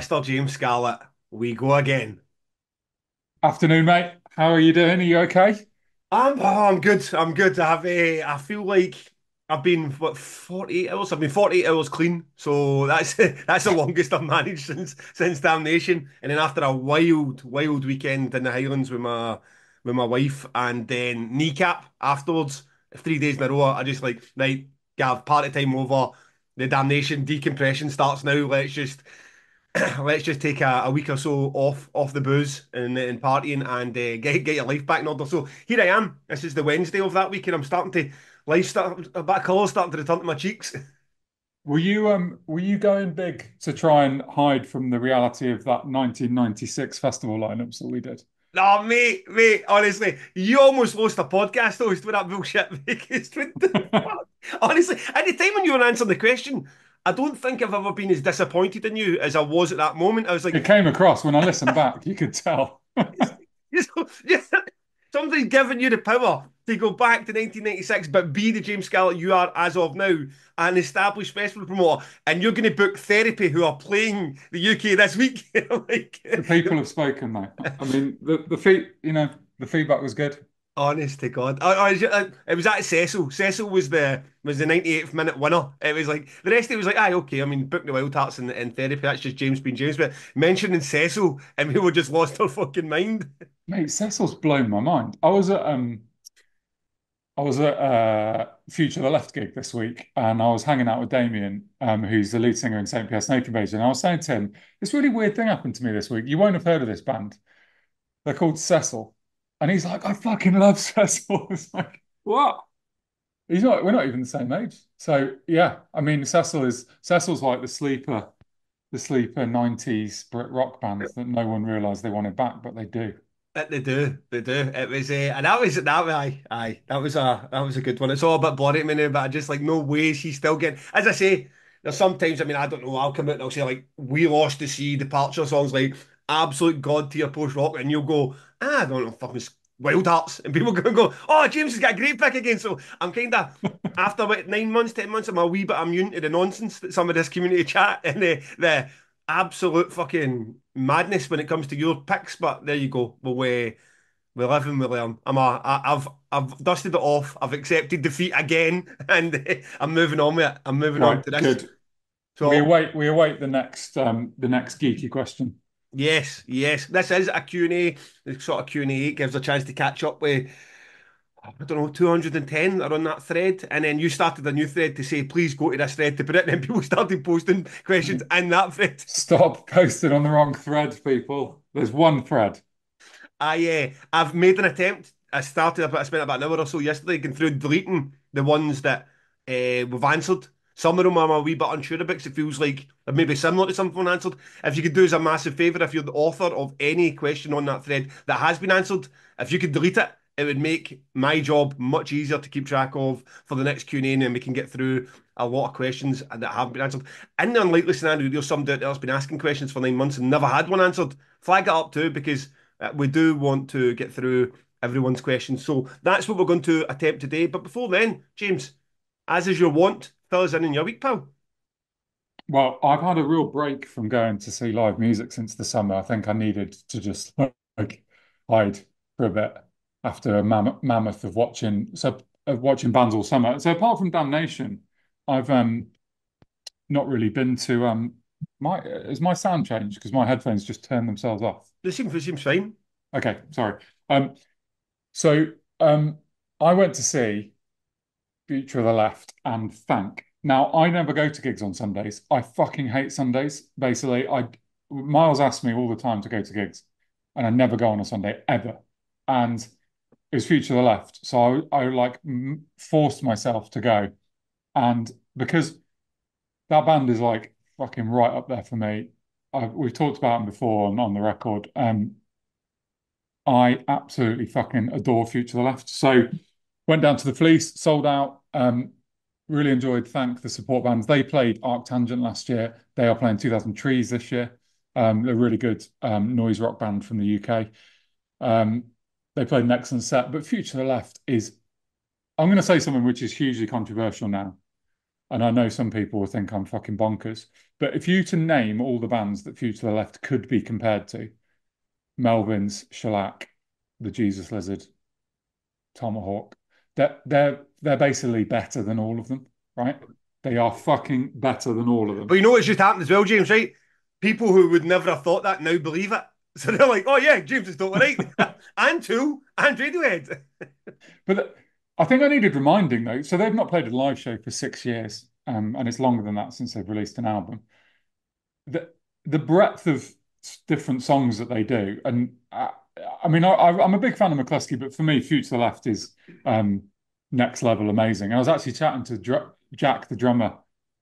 Mr. James Scarlett, we go again. Afternoon, mate. How are you doing? Are you okay? I'm good. I'm good. I feel like I've been 48 hours. I've been 48 hours clean, so that's that's the longest I've managed since damnation. And then after a wild weekend in the Highlands with my wife, and then kneecap afterwards, 3 days in a row. I just like right, Gav, party time over. The damnation decompression starts now. Let's just take a week or so off the booze and partying and get your life back in order. So here I am. This is the Wednesday of that week, and I'm starting to life start a bit of colour starting to return to my cheeks. Were you going big to try and hide from the reality of that 1996 festival lineups that we did? No, mate, honestly, you almost lost a podcast host with that bullshit Vegas. What the fuck? Honestly, at the time when you were answering the question, I don't think I've ever been as disappointed in you as I was at that moment. I was like, It came across when I listened back, you could tell. you somebody's giving you the power to go back to 1996, but be the James Scarlett you are as of now, an established festival promoter, and you're going to book Therapy, who are playing the UK this week. Like, The people have spoken, though. I mean, the feedback was good. honest to God, it was at Cecil. Cecil was the 98th minute winner. It was like the rest of it was like, aye, okay. I mean, book the Wild Hearts and Therapy. That's just James being James. But mentioning Cecil, and we were just lost our fucking mind. Mate, Cecil's blown my mind. I was at Future the Left gig this week, and I was hanging out with Damien, who's the lead singer in St. Pierre Snake Invasion. And I was saying to him, this really weird thing happened to me this week. You won't have heard of this band. They're called Cecil. And he's like, I fucking love Cecil. It's like, what? We're not even the same age. So yeah, I mean, Cecil's like the sleeper 90s Brit rock band that no one realized they wanted back, but they do. They do, they do. It was, and that was, that was a good one. It's all a bit blurry to me now, but I just like no way she's still getting. As I say, there's sometimes, I mean, I don't know. I'll come out and I'll say like, "We Lost the Sea," Departure songs, like absolute god tier post rock, and you'll go, I don't know, fucking Wild Hearts, and people gonna go, "Oh, James has got a great pick again." So I'm kind of after about 9 months, 10 months, I'm a wee bit immune to the nonsense that some of this community chat and the absolute fucking madness when it comes to your picks. But there you go. We live and we learn. I've dusted it off. I've accepted defeat again, and I'm moving on with it. I'm moving on Right, to this. good. We So await we await the next geeky question. yes, yes, this is a Q&A. The sort of Q&A. It gives a chance to catch up with, I don't know, 210 are on that thread. And then you started a new thread to say, please go to this thread to put it. And then people started posting questions in that thread. Stop posting on the wrong thread, people. There's one thread. I've made an attempt. I spent about an hour or so yesterday going through and deleting the ones that we've answered. Some of them I'm a wee bit unsure about because it feels like they're maybe similar to something answered. If you could do us a massive favour, if you're the author of any question on that thread that has been answered, if you could delete it, it would make my job much easier to keep track of for the next Q&A, and then we can get through a lot of questions that haven't been answered. In the unlikely scenario, there's somebody out there that's been asking questions for 9 months and never had one answered, flag it up too, because we do want to get through everyone's questions. So that's what we're going to attempt today. But before then, James, as is your wont, fill us in your week, pal. Well, I've had a real break from going to see live music since the summer. I think I needed to just like hide for a bit after a mammoth of watching bands all summer. So apart from Damnation, I've not really been to my has my sound changed because my headphones just turned themselves off. It seems fine. Okay, sorry. So um I went to see Future of the Left and Thank. Now, I never go to gigs on Sundays. I fucking hate Sundays. Basically, Miles asks me all the time to go to gigs, and I never go on a Sunday ever. And it was Future of the Left, so I like forced myself to go. And because that band is like fucking right up there for me, we've talked about them before on the record. I absolutely fucking adore Future of the Left. So went down to the Fleece, sold out. Really enjoyed Thank the support bands. They played Arctangent last year. They are playing 2000 Trees this year. They're a really good noise rock band from the UK. Um, they played an excellent set, but Future of the Left is, I'm going to say something which is hugely controversial now. And I know some people will think I'm fucking bonkers. But if you to name all the bands that Future to the Left could be compared to, Melvins, Shellac, the Jesus Lizard, Tomahawk, they're basically better than all of them, right? They are fucking better than all of But them. you know what's just happened as well, James, right? People who would never have thought that now believe it. So they're like, oh yeah, James is totally right. And Tool and Radiohead. But I think I needed reminding though. So they've not played a live show for 6 years, and it's longer than that since they've released an album. The the breadth of different songs that they do, and I mean, I'm a big fan of McCluskey, but for me, Future to the Left is um, next level amazing. I was actually chatting to Jack, the drummer,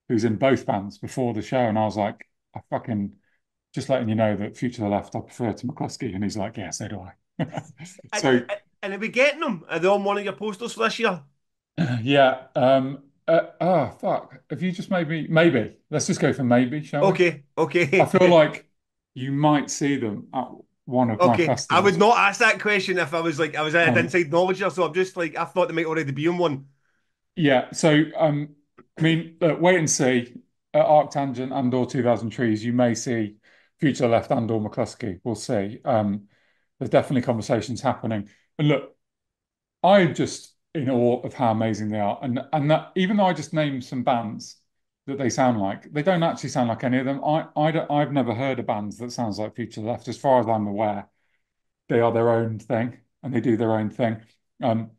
who's in both bands before the show, and I was like, I fucking just letting you know that Future to the Left I prefer to McCluskey, and he's like, yeah, so do I. And, So and are we getting them? Are they on one of your posters for this year? yeah, fuck. Have you just made me? Maybe. Let's just go for maybe, shall we? Okay, I okay, feel like you might see them at one of my okay. I would festivals. not ask that question if I was like I had Um, inside knowledge here. So I'm just like I thought they might already be on one. yeah. So, I mean, look, wait and see. At Arctangent and or 2000 Trees, you may see Future Left and or McCluskey. We'll see. There's definitely conversations happening. And look, I'm just in awe of how amazing they are. And that even though I just named some bands that they sound like, they don't actually sound like any of them. I've never heard of bands that sounds like Future Left. As far as I'm aware, they are their own thing and they do their own thing. Um,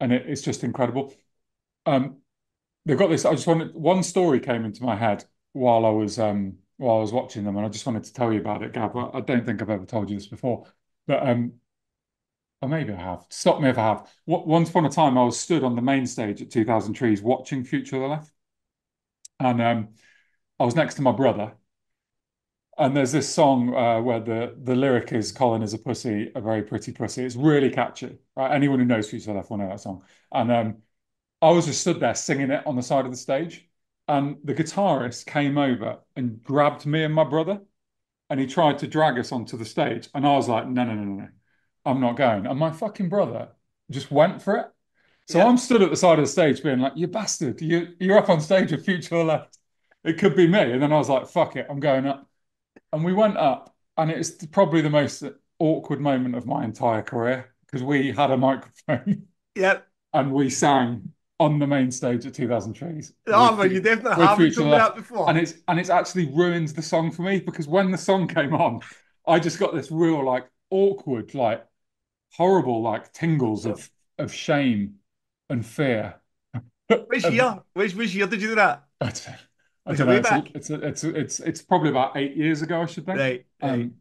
and it's just incredible. Um, they've got this. I just wanted one story came into my head while I was watching them, and I just wanted to tell you about it, Gav. I don't think I've ever told you this before, but or maybe I have. Stop me if I have. Once upon a time, I was stood on the main stage at 2000 Trees watching Future of the Left, and I was next to my brother. And there's this song where the lyric is "Colin is a pussy, a very pretty pussy." It's really catchy, right? Anyone who knows Future of the Left will know that song. And I was just stood there singing it on the side of the stage, and the guitarist came over and grabbed me and my brother, and he tried to drag us onto the stage, and I was like, "No, no, no, no, no, I'm not going." And my fucking brother just went for it. So Yeah, I'm stood at the side of the stage being like, "You bastard, you're up on stage with Future Left. It could be me." And then I was like, "Fuck it, I'm going up." And we went up, and it's probably the most awkward moment of my entire career because we had a microphone yeah. and we sang on the main stage at 2000 Trees Oh man, you definitely with haven't Future told me Left, that before. and it's actually ruined the song for me because when the song came on, I just got this real like awkward, like horrible, like tingles of shame and fear. Which Of, year? Which year did you do that? I don't, I Was it don't know. way back? It's probably about 8 years ago, I should think. Right, right. Um,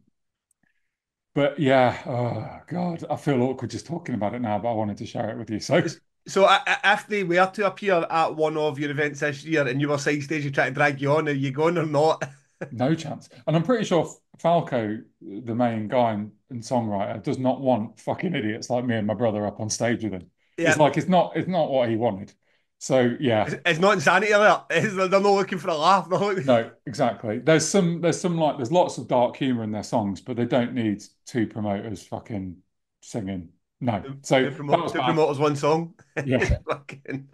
but yeah, oh God, I feel awkward just talking about it now, but I wanted to share it with you. So So if they were to appear at one of your events this year and you were side stage, you try to drag you on, are you going or not? no chance. And I'm pretty sure Falco, the main guy and songwriter, does not want fucking idiots like me and my brother up on stage with him. It's Yeah, like it's not what he wanted. So yeah, it's not insanity there. They're not looking for a laugh. no, exactly. There's lots of dark humor in their songs, but they don't need two promoters fucking singing. No. So that was Two bad. promoters, one song. Yeah. Fucking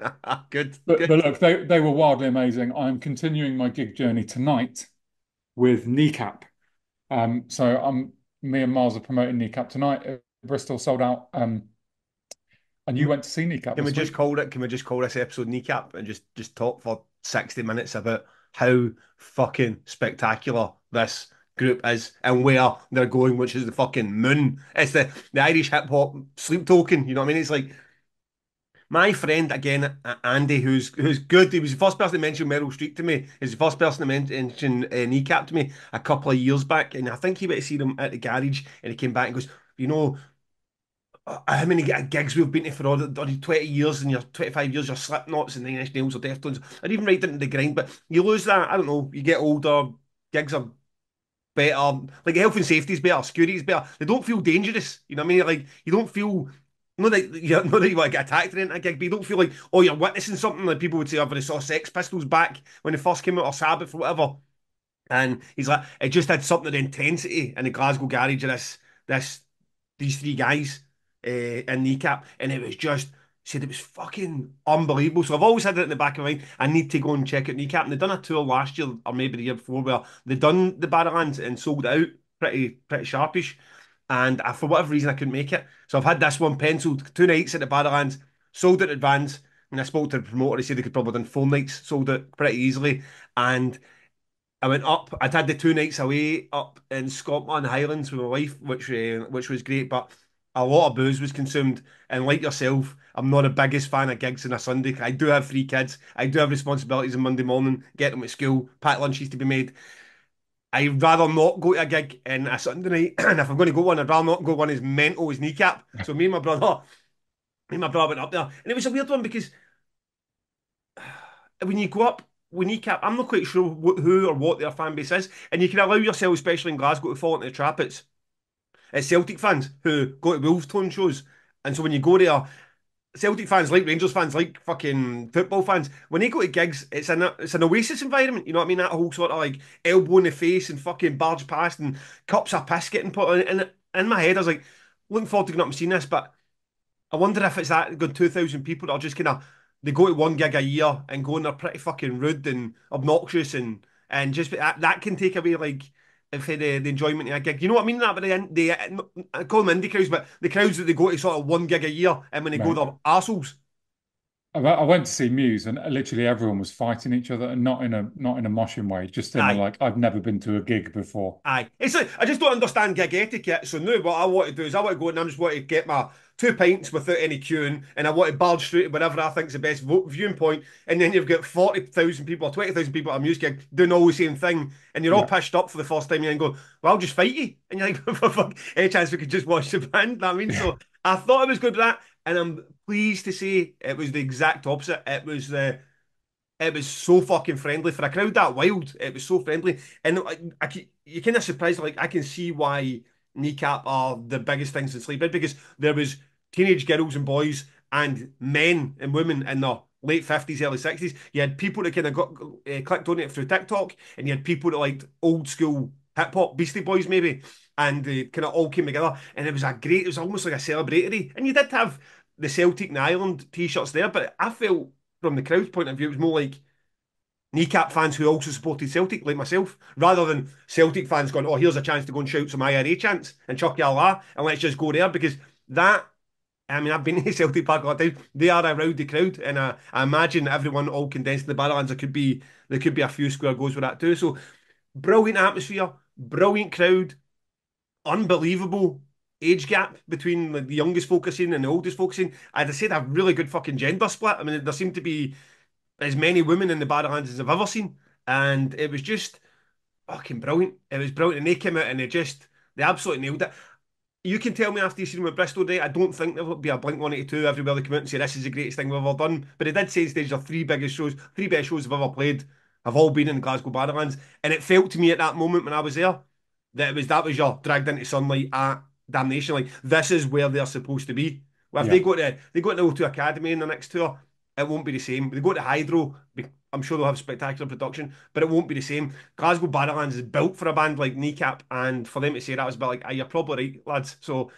good, But good. look, they were wildly amazing. I'm continuing my gig journey tonight with Kneecap. So me and Miles are promoting Kneecap tonight. Bristol sold out. And you You went to see Kneecap can we this just week. call it? Can we just call this episode kneecap and just talk for 60 minutes about how fucking spectacular this group is and where they're going, which is the fucking moon. It's the Irish hip hop sleep token. You know what I mean? It's like my friend again, Andy, who's good. He was the first person to mention Meryl Streep to me. He's the first person to mention Kneecap to me a couple of years back, and I think he went to see them at the garage, and he came back and goes, you know, how many gigs we've been to for all the 20 years and your 25 years, your Slipknots and Nine Inch Nails or Deftones, or even right into the grind. But you lose that, I don't know, you get older, gigs are better, like health and safety is better, security is better. They don't feel dangerous, you know what I mean? Like, you don't feel, not that you want to get attacked or anything, a gig, but you don't feel like, oh, you're witnessing something like people would say, I've already saw Sex Pistols back when they first came out, or Sabbath or whatever. And he's like, it just had something of intensity in the Glasgow garage of this these three guys in Kneecap, and it was just said it was fucking unbelievable. So I've always had it in the back of my mind. I need to go and check out Kneecap. And they done a tour last year or maybe the year before where they done the Barrowlands and sold it out pretty sharpish. And for whatever reason I couldn't make it. So I've had this one penciled 2 nights at the Barrowlands, sold it in advance. And I spoke to the promoter. He said they could probably done 4 nights, sold it pretty easily. And I went up. I'd had the 2 nights away up in Scotland Highlands with my wife, which was great. But a lot of booze was consumed, and like yourself, I'm not the biggest fan of gigs on a Sunday. I do have 3 kids. I do have responsibilities on Monday morning, get them at school, pack lunches to be made. I'd rather not go to a gig in a Sunday night, and if I'm going to go one, I'd rather not go one as mental as Kneecap. So me and my brother went up there, and it was a weird one because when you go up with Kneecap, I'm not quite sure who or what their fan base is, and you can allow yourself, especially in Glasgow, to fall into the trap. It's Celtic fans who go to Wolves Tone shows, and so when you go there, Celtic fans like Rangers fans like fucking football fans. When they go to gigs, it's an oasis environment. You know what I mean? That whole sort of like elbow in the face and fucking barge past and cups of piss getting put in. And in my head, I was like, looking forward to going up and seeing this, but I wonder if it's that good 2,000 people that are just kind of they go to one gig a year and go and they're pretty fucking rude and obnoxious and just that can take away like if the enjoyment of a gig. You know what I mean? That but I call them indie crowds, but the crowds that they go to sort of one gig a year and when they go Right. they're arseholes. I went to see Muse, and literally everyone was fighting each other, and not in a moshing way, just in a Aye. like I've never been to a gig before. Aye. It's like I just don't understand gig etiquette. So now what I want to do is I want to go and I just want to get my 2 pints without any queuing and I want to barge straight to wherever I think's the best viewing point. And then you've got 40,000 people or 20,000 people at a music gig doing all the same thing. And you're all Yeah, pitched up for the first time and you go, well, I'll just fight you. And you're like, for fuck, any chance we could just watch the band? Know what I mean? yeah, So I thought it was good for that. And I'm pleased to say it was the exact opposite. It was so fucking friendly for a crowd that wild. It was so friendly, and you're kind of surprised. Like I can see why Kneecap are the biggest things in Sleephead because there was teenage girls and boys and men and women in the late 50s, early 60s. You had people that kind of got clicked on it through TikTok, and you had people that liked old school hip hop, Beastie Boys maybe, and they kind of all came together, and it was a great. It was almost like a celebratory, and you did have the Celtic and Ireland t-shirts there, but I felt from the crowd's point of view, it was more like Kneecap fans who also supported Celtic, like myself, rather than Celtic fans going, oh, here's a chance to go and shout some IRA chants and Chucky Allah, and let's just go there because that. I mean, I've been to Celtic Park a lot of times. They are a rowdy crowd, and I imagine everyone all condensed in the Barrowlands. There could be a few square goals with that too. So brilliant atmosphere, brilliant crowd, unbelievable age gap between like, the youngest focusing and the oldest focusing. I'd have said a really good fucking gender split. I mean, there seemed to be as many women in the Barrowlands as I've ever seen, and it was just fucking brilliant. It was brilliant, and they came out and they absolutely nailed it. You can tell me after you seen them at Bristol Day, I don't think there will be a Blink 182 everywhere they come out and say this is the greatest thing we've ever done. But they did say stage their 3 biggest shows, 3 best shows they've ever played, have all been in the Glasgow Barrowlands. And it felt to me at that moment when I was there that was your dragged into sunlight at Damnation. Like this is where they're supposed to be. Well, if yeah. they go to the O2 Academy in the next tour, it won't be the same. They go to Hydro, I'm sure they'll have spectacular production, but it won't be the same. Glasgow Barrowlands is built for a band like Kneecap, and for them to say that was a bit like, you're probably right, lads. So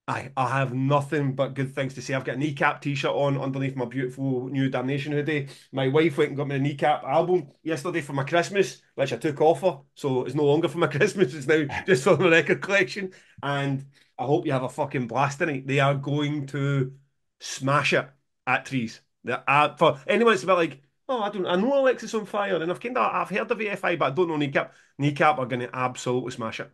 I have nothing but good things to say. I've got a Kneecap t-shirt on underneath my beautiful new Damnation hoodie. My wife went and got me a Kneecap album yesterday for my Christmas, which I took off her. So it's no longer for my Christmas, it's now just for my record collection. And I hope you have a fucking blast tonight. They are going to smash it at Trees. For anyone that's a bit like, oh, I know Alexis on Fire, and I've heard of AFI, but I don't know Kneecap. Kneecap are going to absolutely smash it.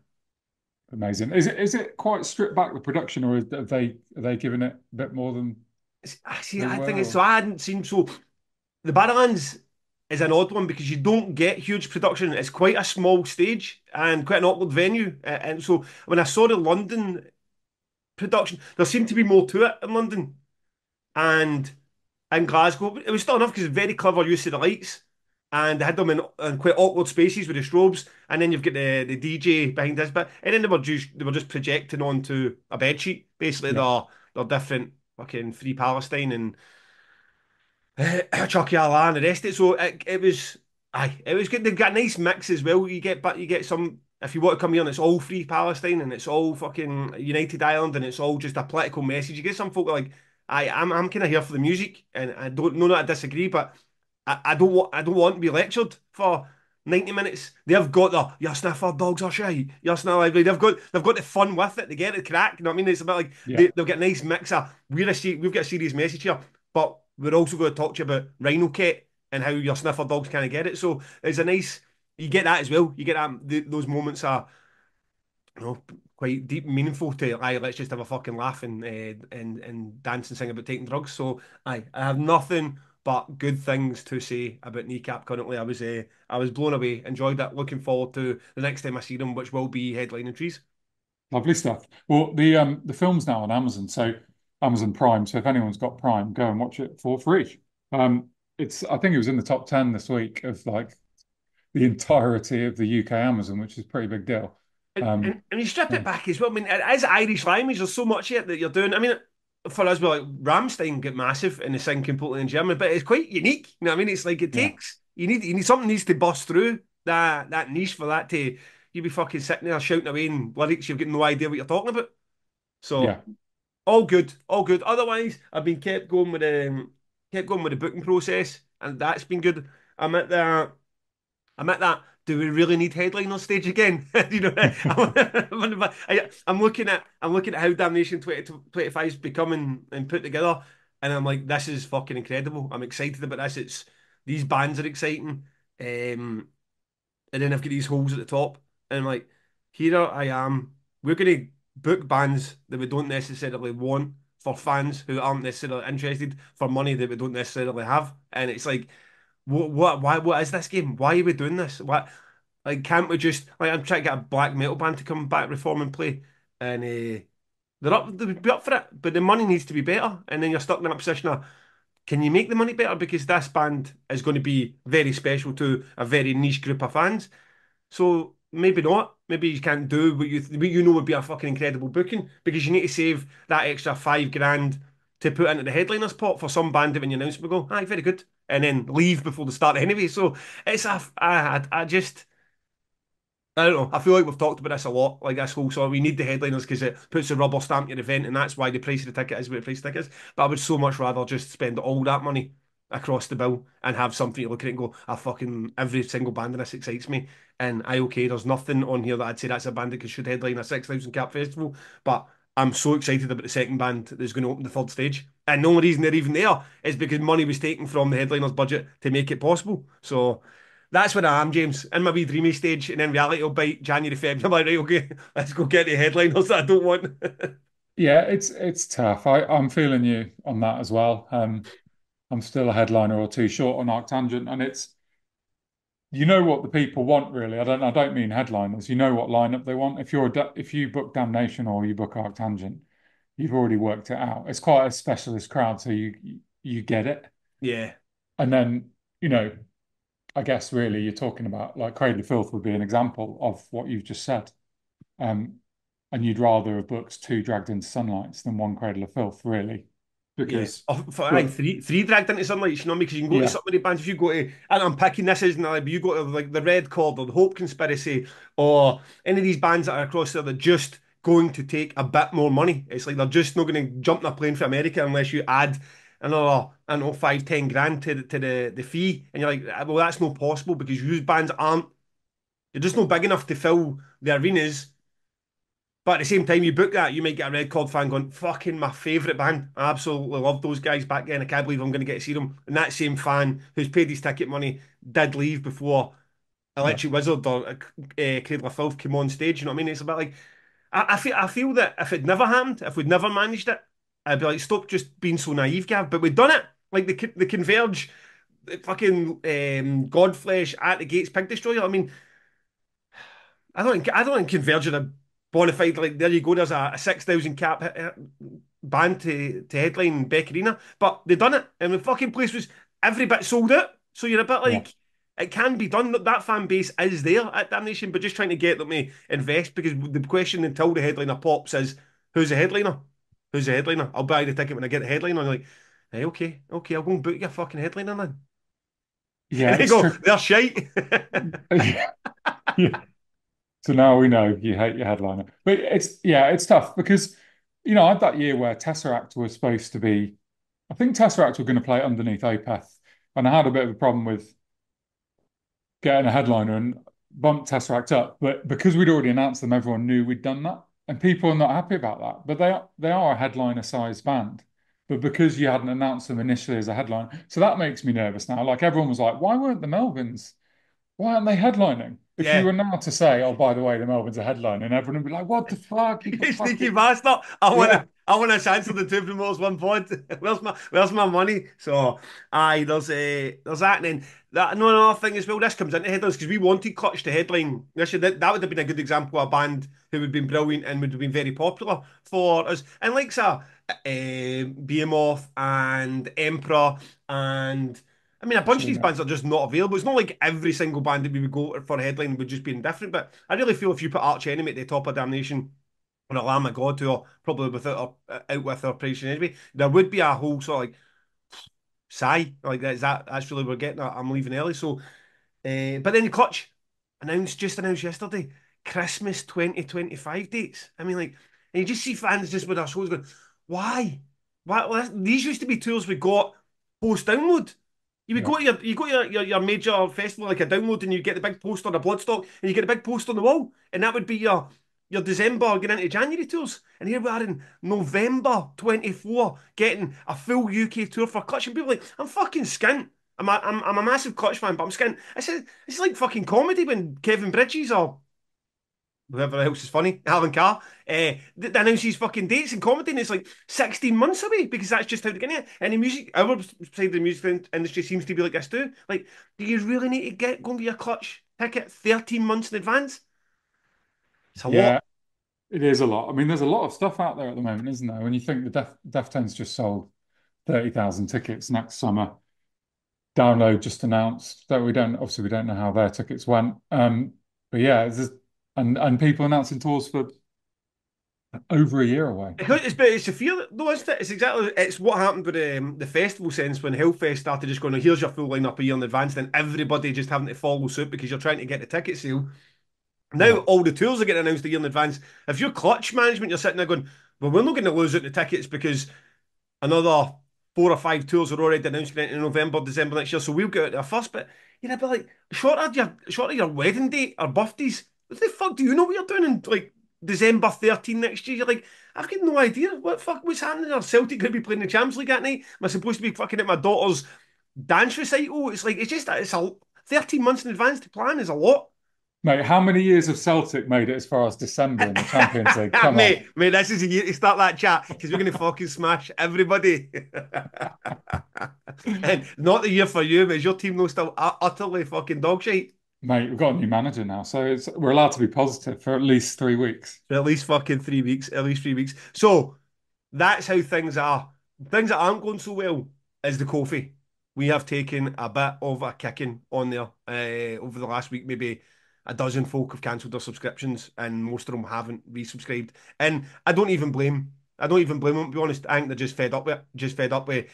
Amazing. Is it quite stripped back the production, or are they giving it a bit more than I see. they I think were? it's so. I hadn't seen so. The Barrowlands is an odd one because you don't get huge production. It's quite a small stage and quite an awkward venue. And so when I saw the London production, there seemed to be more to it in London and in Glasgow. It was still enough because it's very clever use of the lights. And they had them in quite awkward spaces with the strobes, and then you've got the DJ behind this bit, and then they were just projecting onto a bed sheet. Basically, Yeah, they're different fucking Free Palestine and Chucky Allah and the rest of it. So it was good. They've got a nice mix as well. You get some if you want to come here and it's all Free Palestine and it's all fucking United Ireland and it's all just a political message. You get some folk like I'm kind of here for the music, and I don't know that I disagree, but I don't want to be lectured for 90 minutes. They've got the your sniffer dogs are shy, your sniffer. They've got the fun with it. They get the crack. You know what I mean? It's a bit like Yeah, they'll get a nice mix of we've got a serious message here, but we're also going to talk to you about Rhino Kit and how your sniffer dogs kind of get it. So it's a nice you get that as well. You get that those moments are quite deep and meaningful to aye, let's just have a fucking laugh and dance and sing about taking drugs. So I have nothing but good things to say about Kneecap currently. I was blown away, enjoyed it, looking forward to the next time I see them, which will be headlining trees. lovely stuff. Well, the film's now on Amazon, so Amazon Prime. So if anyone's got Prime, go and watch it for free. It's I think it was in the top 10 this week of like the entirety of the UK Amazon, which is a pretty big deal. And you strip it Yeah, back as well. I mean, it is Irish language. There's so much of it that you're doing. I mean, for us, we're like Ramstein get massive and they sing completely in German, but it's quite unique. You know what I mean? It's like it yeah, takes you need something needs to bust through that niche for that to you be fucking sitting there shouting away in lyrics you've got no idea what you're talking about. So yeah. all good, all good. Otherwise, I've been kept going with the booking process, and that's been good. I'm at the I'm at that. Do we really need headliners stage again? You know, I'm looking at how Damnation 2025 is becoming and put together, and I'm like, this is fucking incredible. I'm excited about this. It's these bands are exciting, and then I've got these holes at the top, and I'm like, here I am. We're gonna book bands that we don't necessarily want for fans who aren't necessarily interested for money that we don't necessarily have, and it's like what is this game? Why are we doing this? What like can't we just like I'm trying to get a black metal band to come back, reform and play, and they'd be up for it, but the money needs to be better, and then you're stuck in a position of can you make the money better because this band is going to be very special to a very niche group of fans. So maybe not. Maybe you can't do what you know would be a fucking incredible booking because you need to save that extra 5 grand to put into the headliners pot for some band that when you announce them go, aye, very good, and then leave before they start anyway. So it's I just I don't know. I feel like we've talked about this a lot, like this whole sort of we need the headliners because it puts a rubber stamp on your event, and that's why the price of the ticket is what the price of the ticket is. But I would so much rather just spend all that money across the bill and have something to look at and go, I fucking every single band in this excites me. And I okay, there's nothing on here that I'd say that's a band that should headline a 6,000 cap festival. But I'm so excited about the second band that's going to open the third stage. And the only reason they're even there is because money was taken from the headliner's budget to make it possible. So that's where I am, James, in my wee dreamy stage, and then reality will bite January, February. I'm like, right, okay, let's go get the headliners that I don't want. Yeah, it's tough. I'm feeling you on that as well. I'm still a headliner or two short on Arctangent, and it's you know what the people want really. I don't mean headliners. You know what lineup they want. If you book Damnation or you book Arctangent, you've already worked it out. It's quite a specialist crowd, so you get it. Yeah, And then I guess really you're talking about like Cradle of Filth would be an example of what you've just said. Um, and you'd rather have booked two Dragged into Sunlights than one Cradle of Filth, really, yeah. because Oh, for, aye, but three dragged into sunlight, you know, because you can go to yeah, so many bands. If you go to, and I'm picking this isn't like, but you go to like the Red Chord or the Hope Conspiracy or any of these bands that are across there that are just going to take a bit more money. It's like they're just not going to jump in a plane for America unless you add another, I don't know, 5, 10 grand to the fee. And you're like, well, that's not possible because used bands aren't, they're just not big enough to fill the arenas. But at the same time, you book that, you might get a Red Chord fan going, fucking my favourite band. I absolutely love those guys back then. I can't believe I'm going to get to see them. And that same fan who's paid his ticket money did leave before yeah, Electric Wizard or Cradle of Filth came on stage. You know what I mean? It's a bit like, I feel that if it never happened, if we'd never managed it, I'd be like, stop just being so naive, Gav. But we'd done it. Like the Converge, the fucking Godflesh at the Gates Pig Destroyer. I mean, I don't think Converge are a bona fide like there you go. There's a 6,000 cap band to headline Beck Arena, but they done it, and the fucking place was every bit sold out. So you're a bit yeah, like it can be done. That fan base is there at Damnation, but just trying to get them to invest because the question until the headliner pops is who's the headliner? Who's the headliner? I'll buy the ticket when I get the headliner. And I'm like, hey, okay, okay, I'll go and book your fucking headliner then. yeah. And they It's go, true. they're shite. Yeah, yeah. So now we know you hate your headliner, but it's tough because I had that year where Tesseract was supposed to be I think Tesseract were going to play underneath Opeth, and I had a bit of a problem with getting a headliner and bumped Tesseract up. But because we'd already announced them, everyone knew we'd done that, and people are not happy about that. But they are a headliner-sized band. But because you hadn't announced them initially as a headline, so that makes me nervous now. Like everyone was like, "Why weren't the Melvins? Why aren't they headlining?" If you Yeah. were now to say, "Oh, by the way, the Melvins are headlining," everyone would be like, "What the fuck? You You got sneaky fucking bastard. yeah, I want to answer the two promoters one pod. Where's my money? So aye, there's that, and then that no another thing as well. This comes into headlines because we wanted Clutch to headline this year. That would have been a good example of a band who would have been brilliant and would have been very popular for us. And like so, Behemoth and Emperor and I mean, a bunch of these Machine bands are just not available. It's not like every single band that we would go for a headline would just be indifferent, but I really feel if you put Arch Enemy at the top of Damnation or a Lamb of God who are probably without out with their price anyway, there would be a whole sort of like sigh like that's really we're getting. I'm leaving early, so but then the Clutch announced yesterday Christmas 2025 dates. I mean, like, and you just see fans just with their shows going, why? Why? Well, these used to be tours we got post download. You would yeah. go to your major festival like a download and you get the big poster on a Bloodstock and you get a big poster on the wall and that would be your December getting into January tours. And here we are in November 24 getting a full UK tour for Clutch and people are like, I'm fucking skint. I'm a massive Clutch fan, but I'm skint. It's like fucking comedy when Kevin Bridges or whoever else is funny, Alan Carr, announces fucking dates in comedy, and it's like 16 months away because that's just how they're getting it. And the music, our side of the music industry seems to be like this too. Like, do you really need to get going to your Clutch ticket 13 months in advance? It's a lot. Yeah, it is a lot. I mean, there's a lot of stuff out there at the moment, isn't there? When you think the Deftones just sold 30,000 tickets next summer. Download just announced that we don't know how their tickets went. But yeah, and people announcing tours for over a year away. It's a fear, though, isn't it? It's what happened with the festival sense when Hellfest started just going, here's your full lineup a year in advance, then everybody just having to follow suit because you're trying to get the ticket sale. Now Yeah. all the tours are getting announced a year in advance. If you're Clutch management, you're sitting there going, well, we're not going to lose out the tickets because another 4 or 5 tours are already announced in November, December next year, so we'll get out there first. But you know, but like short of your wedding date or birthdays, what the fuck do you know what you're doing in like December 13 next year? You're like, I've got no idea. What's happening? Are Celtic going to be playing the Champions League that night? Am I supposed to be fucking at my daughter's dance recital? It's like it's a 13 months in advance to plan is a lot. Mate, how many years have Celtic made it as far as December in the Champions League? Come on. Mate, this is a year to start that chat because we're going to fucking smash everybody. And not the year for you, but is your team no still utterly fucking dog shit? Mate, we've got a new manager now, so we're allowed to be positive for at least 3 weeks. For at least fucking 3 weeks, at least 3 weeks. So that's how things are. Things that aren't going so well is the Kofi. We have taken a bit of a kicking on there over the last week. Maybe a dozen folk have cancelled their subscriptions, and most of them haven't resubscribed. And I don't even blame. I don't even blame them. To be honest, I think they're just fed up with it. Just fed up with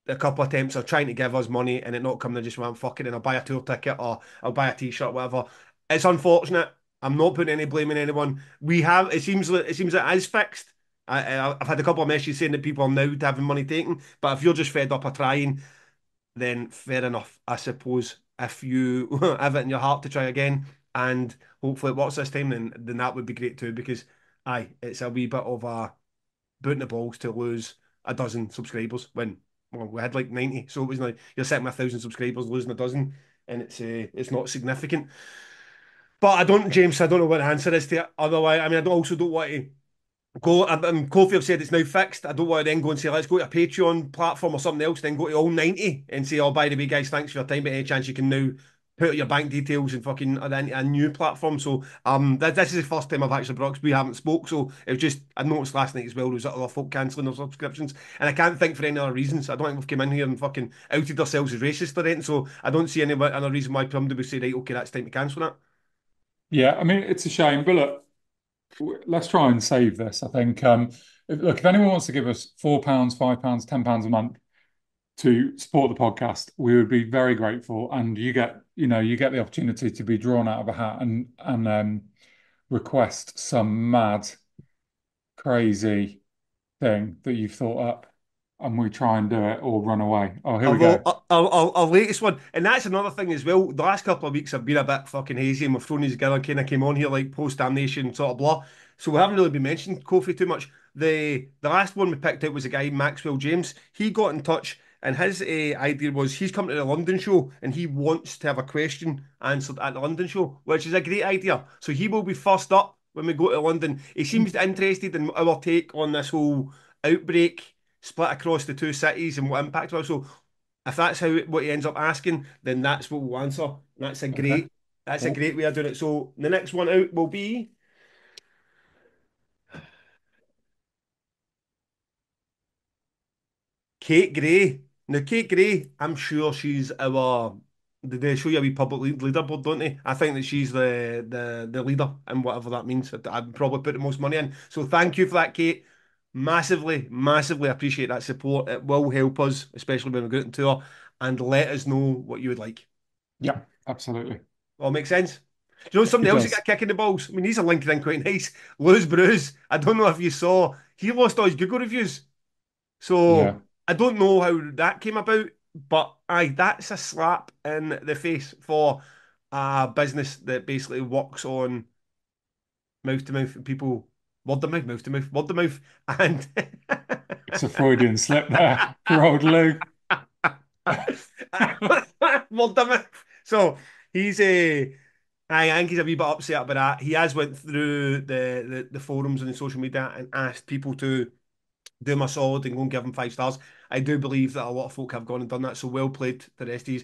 a couple of attempts of trying to give us money and it not coming. They just went, fuck it, and I'll buy a tour ticket or I'll buy a t-shirt, whatever. It's unfortunate. I'm not putting any blame on anyone. We have. It seems that it is fixed. I've had a couple of messages saying that people are now having money taken. But if you're just fed up of trying, then fair enough, I suppose. If you have it in your heart to try again and hopefully it works this time, then that would be great too. Because aye, it's a wee bit of a boot in the balls to lose a dozen subscribers when well, we had like 90. So it was like you're sitting with 1,000 subscribers, losing a dozen, and it's not significant. But I don't, James. I don't know what the answer is to it. Otherwise, I mean, also don't want to go. Kofi have said it's now fixed. I don't want to then go and say let's go to a Patreon platform or something else. Then go to all 90 and say, oh, by the way, guys, thanks for your time. But any chance you can now put your bank details and fucking a new platform. So this is the first time I've actually brought 'cause we haven't spoke. So it was just I noticed last night as well. There was other folk cancelling their subscriptions, and I can't think for any other reasons. I don't think we've come in here and fucking outed ourselves as racist or anything. So I don't see any other reason why somebody would say right, okay, that's time to cancel that. Yeah, I mean, it's a shame, but look, let's try and save this. I think, if anyone wants to give us £4, £5, £10 a month to support the podcast, we would be very grateful. And you get the opportunity to be drawn out of a hat and request some mad, crazy thing that you've thought up. and we try and do it or run away. Oh, here we Although go. our latest one, and that's another thing as well. The last couple of weeks have been a bit fucking hazy, and we've thrown these together. Kind of came on here like post damnation sort of blah. So we haven't really been mentioning Kofi too much. The last one we picked out was a guy Maxwell James. He got in touch, and his idea was he's come to the London show and he wants to have a question answered at the London show, which is a great idea. So he will be first up when we go to London. He seems interested in our take on this whole outbreak split across the two cities and what impact it will. So if that's how what he ends up asking, then that's what we'll answer. That's a Okay. Cool. great way of doing it. So the next one out will be Kate Gray. Now Kate Gray, I'm sure she's our. Did they show you a wee public leaderboard, don't they? I think that she's the leader and whatever that means. I'd probably put the most money in. So thank you for that, Kate. Massively, massively appreciate that support. It will help us, especially when we go out on tour, and let us know what you would like. Yeah, absolutely. All makes sense. Do you know somebody It else who got does. a kick in the balls? I mean, he's a LinkedIn quite nice. Luz Bruce. I don't know if you saw. He lost all his Google reviews. Yeah. So I don't know how that came about, but aye, that's a slap in the face for a business that basically works on mouth to mouth people, word to mouth, word to mouth, and It's a Freudian slip there for old Lou. word to mouth. So he's a. I think he's a wee bit upset about that. He has went through the forums and the social media and asked people to do him a solid and go and give him 5 stars. I do believe that a lot of folk have gone and done that, so well played to the rest of you.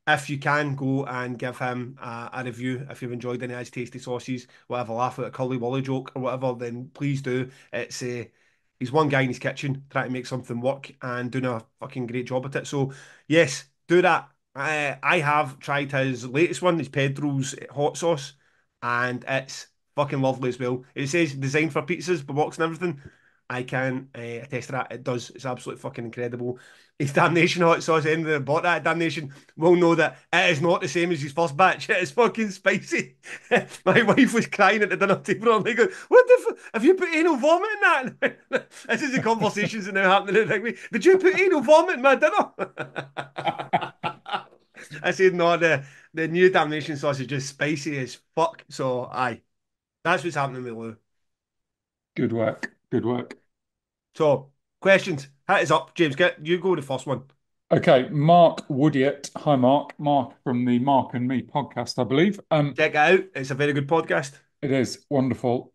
If you can go and give him a review, if you've enjoyed any of his tasty sauces, whatever, laugh at a Cully Wally joke or whatever, then please do. He's one guy in his kitchen trying to make something work and doing a fucking great job at it. So yes, do that. I have tried his latest one, his Pedro's hot sauce, and it's fucking lovely as well. It says designed for pizzas, but box and everything. I can attest to that. It does. It's absolutely fucking incredible. His damnation hot sauce, anyone that bought that damnation will know that it is not the same as his first batch. It is fucking spicy. My wife was crying at the dinner table. I'm like, what the have you put anal vomit in that? This is the conversations that now happening at the Did you put anal vomit in my dinner? I said, no, the new damnation sauce is just spicy as fuck. So, aye, that's what's happening with Lou. Good work. Good work. So, questions. Hit us up, James. Get you go with the first one. Okay, Mark Woodiett. Hi, Mark. Mark from the Mark and Me podcast, I believe. Check it out. It's a very good podcast. It is wonderful.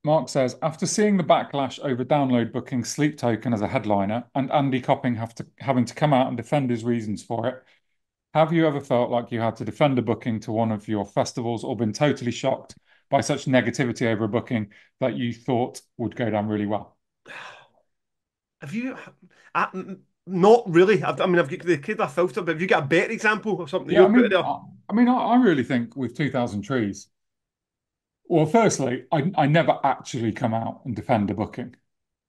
Mark says, after seeing the backlash over download booking Sleep Token as a headliner and Andy Copping having to come out and defend his reasons for it, have you ever felt like you had to defend a booking to one of your festivals or been totally shocked by such negativity over a booking that you thought would go down really well? Have you? Not really. I mean, I've got the kid I filter, but have you got a better example of something Yeah, you'll put there? I really think with 2000 Trees, well, firstly, I never actually come out and defend a booking.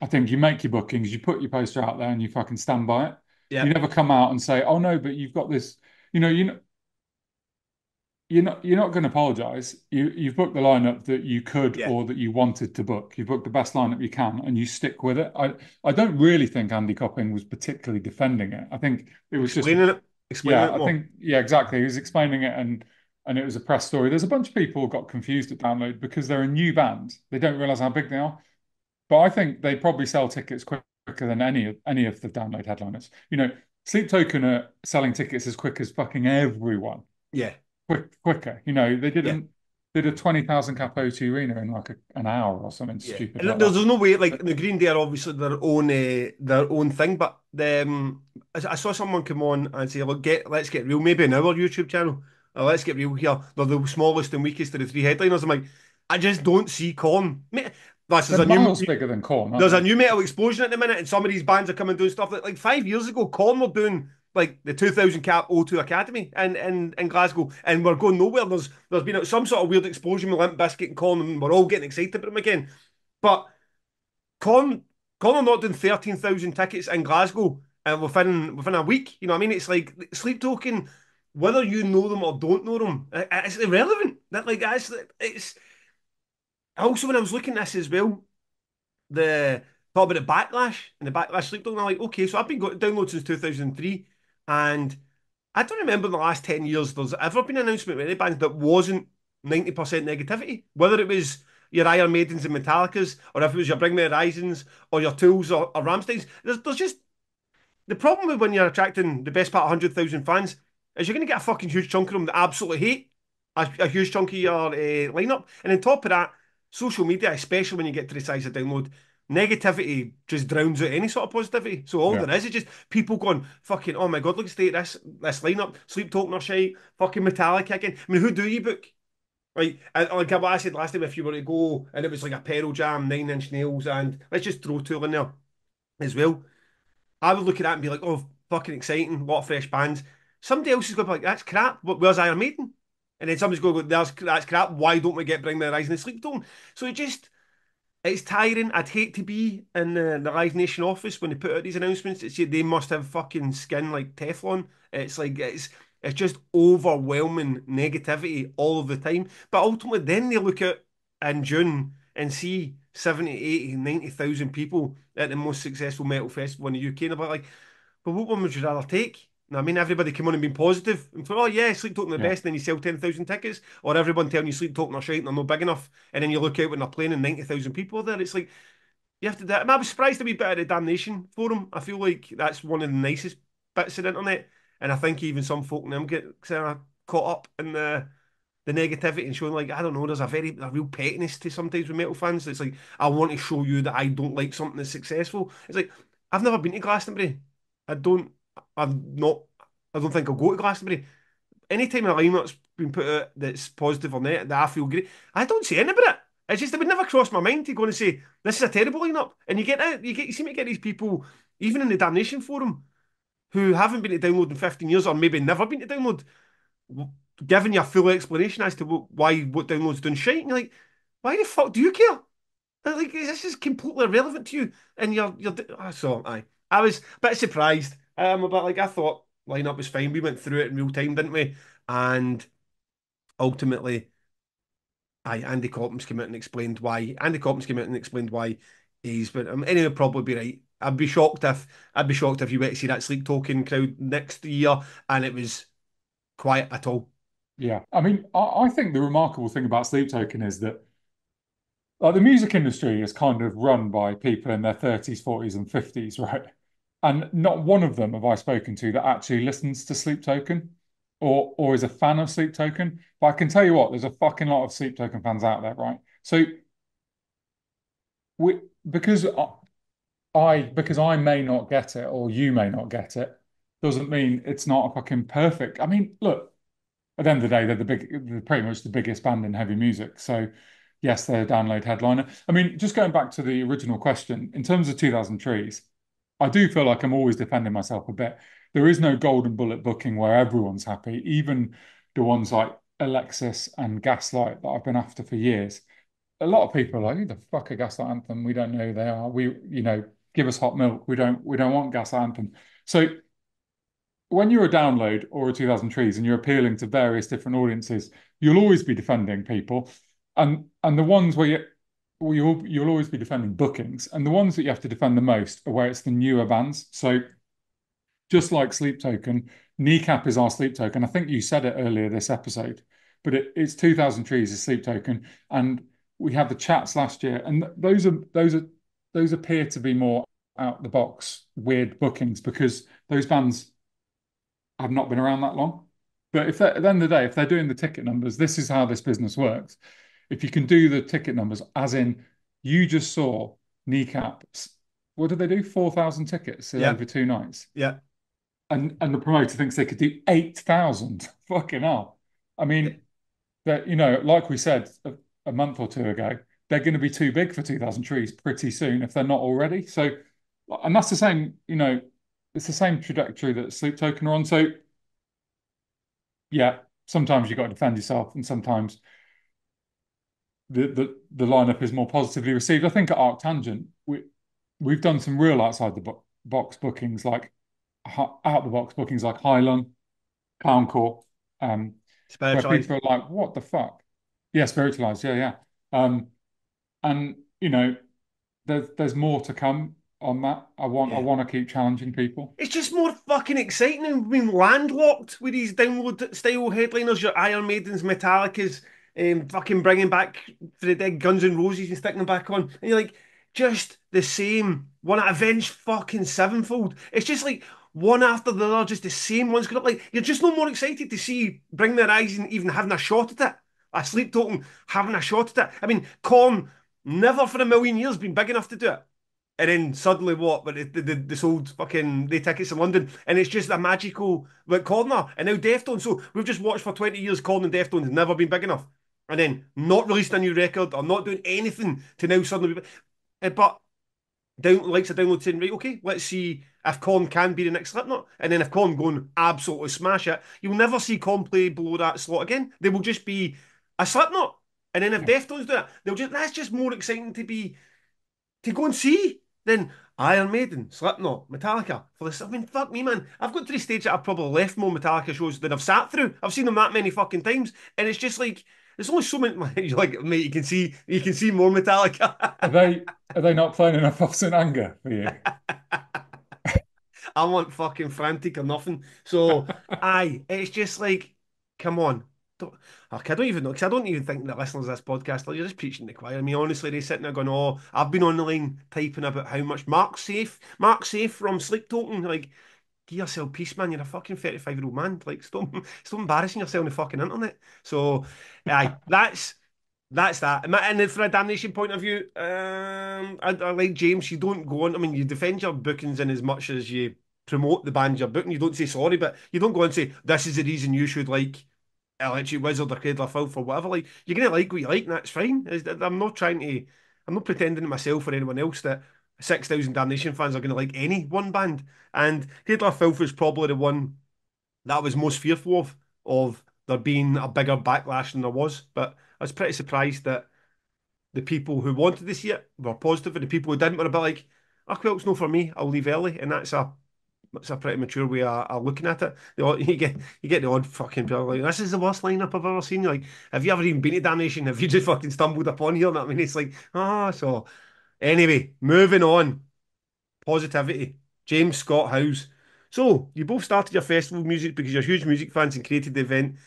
I think you make your bookings, you put your poster out there, and you fucking stand by it. You Yeah, never come out and say, "Oh no, but you've got this." You know, you're not going to apologize. You've booked the lineup that you could yeah. or that you wanted to book. You've booked the best lineup you can, and you stick with it. I don't really think Andy Copping was particularly defending it. I think it was just Explaining yeah. it I more. think yeah, exactly. He was explaining it, and it was a press story. There's a bunch of people who got confused at Download because they're a new band. They don't realize how big they are. But I think they probably sell tickets quicker than any of the Download headliners. Sleep Token are selling tickets as quick as fucking everyone Yeah, quicker. They yeah. did a 20,000 cap O2 arena in like an hour or something Yeah, stupid and like there's, that. there's no way like the Green Day are obviously their own thing, but I saw someone come on and say, "Look, let's get real." Maybe in our YouTube channel, let's get real here. They're the smallest and weakest of the three headliners. I'm like, I just don't see Korn. Plus, They're miles bigger than Korn, aren't there's a they? new metal explosion at the minute, and some of these bands are coming doing stuff that like 5 years ago, Korn were doing like the 2000 cap O2 Academy in Glasgow, and we're going nowhere. There's been some sort of weird explosion with Limp Bizkit and Korn, and we're all getting excited about them again. But Con Con are not doing 13,000 tickets in Glasgow within a week. You know what I mean? It's like Sleep Token, whether you know them or don't know them, it's irrelevant. That like that's it's also when I was looking at this as well, the Thought about the backlash and the backlash sleep talk. And I'm like, okay, so I've been going download since 2003, and I don't remember in the last 10 years there's ever been an announcement with any band that wasn't 90% negativity. Whether it was your Iron Maidens and Metallicas, or if it was your Bring Me the Horizons, or your Tools, or Rammsteins. There's just the problem with when you're attracting the best part of 100,000 fans is you're going to get a fucking huge chunk of them that absolutely hate a huge chunk of your lineup. And on top of that, social media, especially when you get to the size of download, negativity just drowns out any sort of positivity. So all Yeah. there is just people going, fucking, oh my God, look at the state of this lineup. Sleep Token or shite, fucking Metallica again. I mean, who do you book? Like what I said last time, if you were to go and it was like a Pearl Jam, Nine Inch Nails, and let's just throw Tool in there as well. I would look at that and be like, oh, fucking exciting, a lot of fresh bands. Somebody else is going to be like, that's crap. Where's Iron Maiden? And then somebody's going to go, that's crap. Why don't we get Bring Me the Horizon and Sleep Tone? So it's tiring. I'd hate to be in the Live Nation office when they put out these announcements. They must have fucking skin like Teflon. It's like it's just overwhelming negativity all of the time. But ultimately, then they look at in June and see 70, 80, 90,000 people at the most successful metal festival in the UK, and they're like, but what one would you rather take? I mean, everybody come on and being positive and thought, oh yeah, Sleep Token the Yeah. best, and then you sell 10,000 tickets, or everyone telling you Sleep Token are shite and they're not big enough, and then you look out when they're playing and 90,000 people are there. It's like you have to. I was surprised a wee bit of the Damnation forum. I feel like that's one of the nicest bits of the internet, and I think even some folk in them get kind of caught up in the negativity and showing like I don't know. There's a real pettiness to sometimes with metal fans. It's like I want to show you that I don't like something that's successful. It's like I've never been to Glastonbury. I don't. I'm not. I don't think I'll go to Glastonbury. Anytime a lineup's been put out that's positive or net that I feel great, I don't say anything about it. It's just it would never cross my mind to go and say this is a terrible lineup. And you seem to get these people, even in the Damnation forum, who haven't been to download in 15 years or maybe never been to download, giving you a full explanation as to why what download's doing shite. And you're like, why the fuck do you care? Like this is completely irrelevant to you. And so I was a bit surprised. A bit like I thought lineup was fine. We went through it in real time, didn't we? And ultimately, Andy Coppins came out and explained why. Andy Coppins came out and explained why he's been. Anyway, probably be right. I'd be shocked if you went to see that Sleep Token crowd next year and it was quiet at all. Yeah. I mean, I think the remarkable thing about Sleep Token is that like the music industry is kind of run by people in their 30s, 40s, and 50s, right? And not one of them have I spoken to that actually listens to Sleep Token or is a fan of Sleep Token. But I can tell you what, there's a fucking lot of Sleep Token fans out there, right? So we because because I may not get it or you may not get it, doesn't mean it's not a fucking perfect. I mean, look, at the end of the day, they're pretty much the biggest band in heavy music. So yes, they're a download headliner. I mean, just going back to the original question, in terms of 2000 Trees, I do feel like I'm always defending myself a bit. There is no golden bullet booking where everyone's happy, even the ones like Alexis and Gaslight that I've been after for years. A lot of people are like, who the fuck are Gaslight Anthem? We don't know who they are. Give us hot milk. We don't want Gaslight Anthem. So when you're a download or a 2000 Trees and you're appealing to various different audiences, you'll always be defending people, and the ones where you'll always be defending bookings, and the ones that you have to defend the most are where it's the newer bands. So just like Sleep Token, Kneecap is our Sleep Token. I think you said it earlier this episode, but it's 2000 Trees is Sleep Token, and we had the chats last year, and those appear to be more out the box weird bookings because those bands have not been around that long. But if at the end of the day, if they're doing the ticket numbers, this is how this business works. If you can do the ticket numbers, as in you just saw Kneecaps, what did they do? 4,000 tickets Yeah, over 2 nights. yeah. And the promoter thinks they could do 8,000. Fucking hell. I mean, that like we said a month or two ago, they're going to be too big for 2000 Trees pretty soon if they're not already. So, and that's the same, it's the same trajectory that Sleep Token are on. So yeah, sometimes you've got to defend yourself, and sometimes the lineup is more positively received. I think at Arctangent, we've done some real outside the box bookings, like out the box bookings, like Hylung, Clowncore, where Spiritualized. people are like, "What the fuck?" Yeah, spiritualized. Yeah, yeah. And there's more to come on that. I Yeah. want to keep challenging people. It's just more fucking exciting than being landlocked with these download style headliners, your Iron Maidens, Metallicas, fucking bringing back for the dead Guns N' Roses and sticking them back on. And you're like, just the same. One at Avenged fucking Sevenfold. It's just like one after the other, just the same ones going up. Like, you're just no more excited to see Bring the Horizon even having a shot at it. A Sleep Token having a shot at it. I mean, Korn never for a million years been big enough to do it. And then suddenly what? But they sold fucking the tickets in London, and it's just a magical like corner. And now Deftones. So we've just watched for 20 years. Corn and Deftones never been big enough, and then not released a new record or not doing anything to now suddenly be. But down likes a download saying right, okay, let's see if Corn can be the next Slipknot, and then if Corn go and absolutely smash it, you'll never see Corn play below that slot again. They will just be a Slipknot, and then if Yeah. Deftones do it, they'll just that's just more exciting to go and see. Then Iron Maiden, Slipknot, Metallica. For this, I mean, fuck me, man. I've got to the stage that I've probably left more Metallica shows than I've sat through. I've seen them that many fucking times, and it's just like there's only so many. You're like, mate, you can see more Metallica. Are they not playing enough off St. Anger for you? I want fucking frantic or nothing. So, aye, it's just like, come on. Don't, I don't even know, because I don't even think the listeners of this podcast, like, you're just preaching to the choir. I mean, honestly, they're sitting there going, oh, I've been on the line typing about how much Mark Safe from Sleep Token, like, give yourself peace, man. You're a fucking 35-year-old man. Like, stop embarrassing yourself on the fucking internet. So, aye, that's that. And then from a damnation point of view, I like James. You don't go on. I mean, you defend your bookings in as much as you promote the band you're booking. You don't say sorry, but you don't go and say this is the reason you should like Electric Wizard or Cradle of Filth or whatever. Like you're gonna like what you like, and that's fine. I'm not trying to. I'm not pretending to myself or anyone else that 6,000 Damnation fans are gonna like any one band. And Cradle of Filth is probably the one that I was most fearful of there being a bigger backlash than there was. But I was pretty surprised that the people who wanted to see it were positive, and the people who didn't were a bit like, "Oh, well, it's no for me. I'll leave early," and that's a pretty mature way of looking at it. You get the odd fucking people like, "This is the worst lineup I've ever seen." You're like, have you ever even been to Damnation? Have you just fucking stumbled upon here? I mean, it's like, so anyway, moving on. Positivity. James Scott House. So you both started your festival of music because you're huge music fans and created the event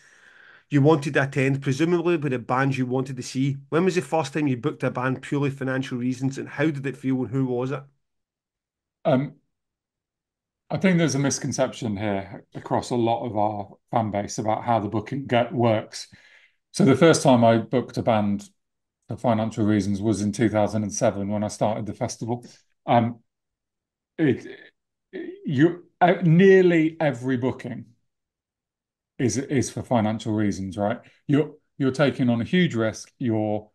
you wanted to attend, presumably with the bands you wanted to see. When was the first time you booked a band purely financial reasons, and how did it feel, and who was it? Um, I think there's a misconception here across a lot of our fan base about how the booking works. So the first time I booked a band for financial reasons was in 2007 when I started the festival. Um, it you Nearly every booking is for financial reasons, right? You're taking on a huge risk. You're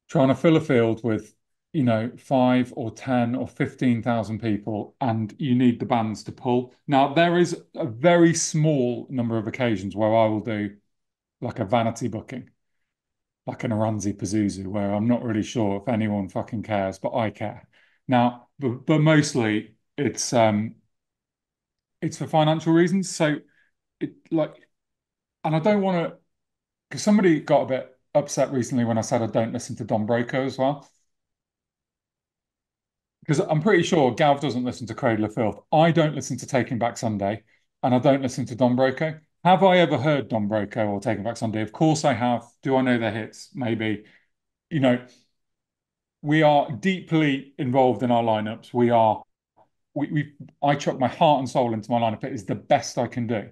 trying to fill a field with, 5 or 10 or 15,000 people, and you need the bands to pull. Now, there is a very small number of occasions where I will do like a vanity booking, like an Aranzi Pazuzu, where I'm not really sure if anyone fucking cares, but I care. Now, but mostly it's for financial reasons. So it like, and I don't want to, because somebody got a bit upset recently when I said I don't listen to Don Broco as well. Because I'm pretty sure Gav doesn't listen to Cradle of Filth. I don't listen to Taking Back Sunday, and I don't listen to Don Broco. Have I ever heard Don Broco or Taking Back Sunday? Of course I have. Do I know their hits? Maybe. You know, we are deeply involved in our lineups. We I chuck my heart and soul into my lineup. It is the best I can do.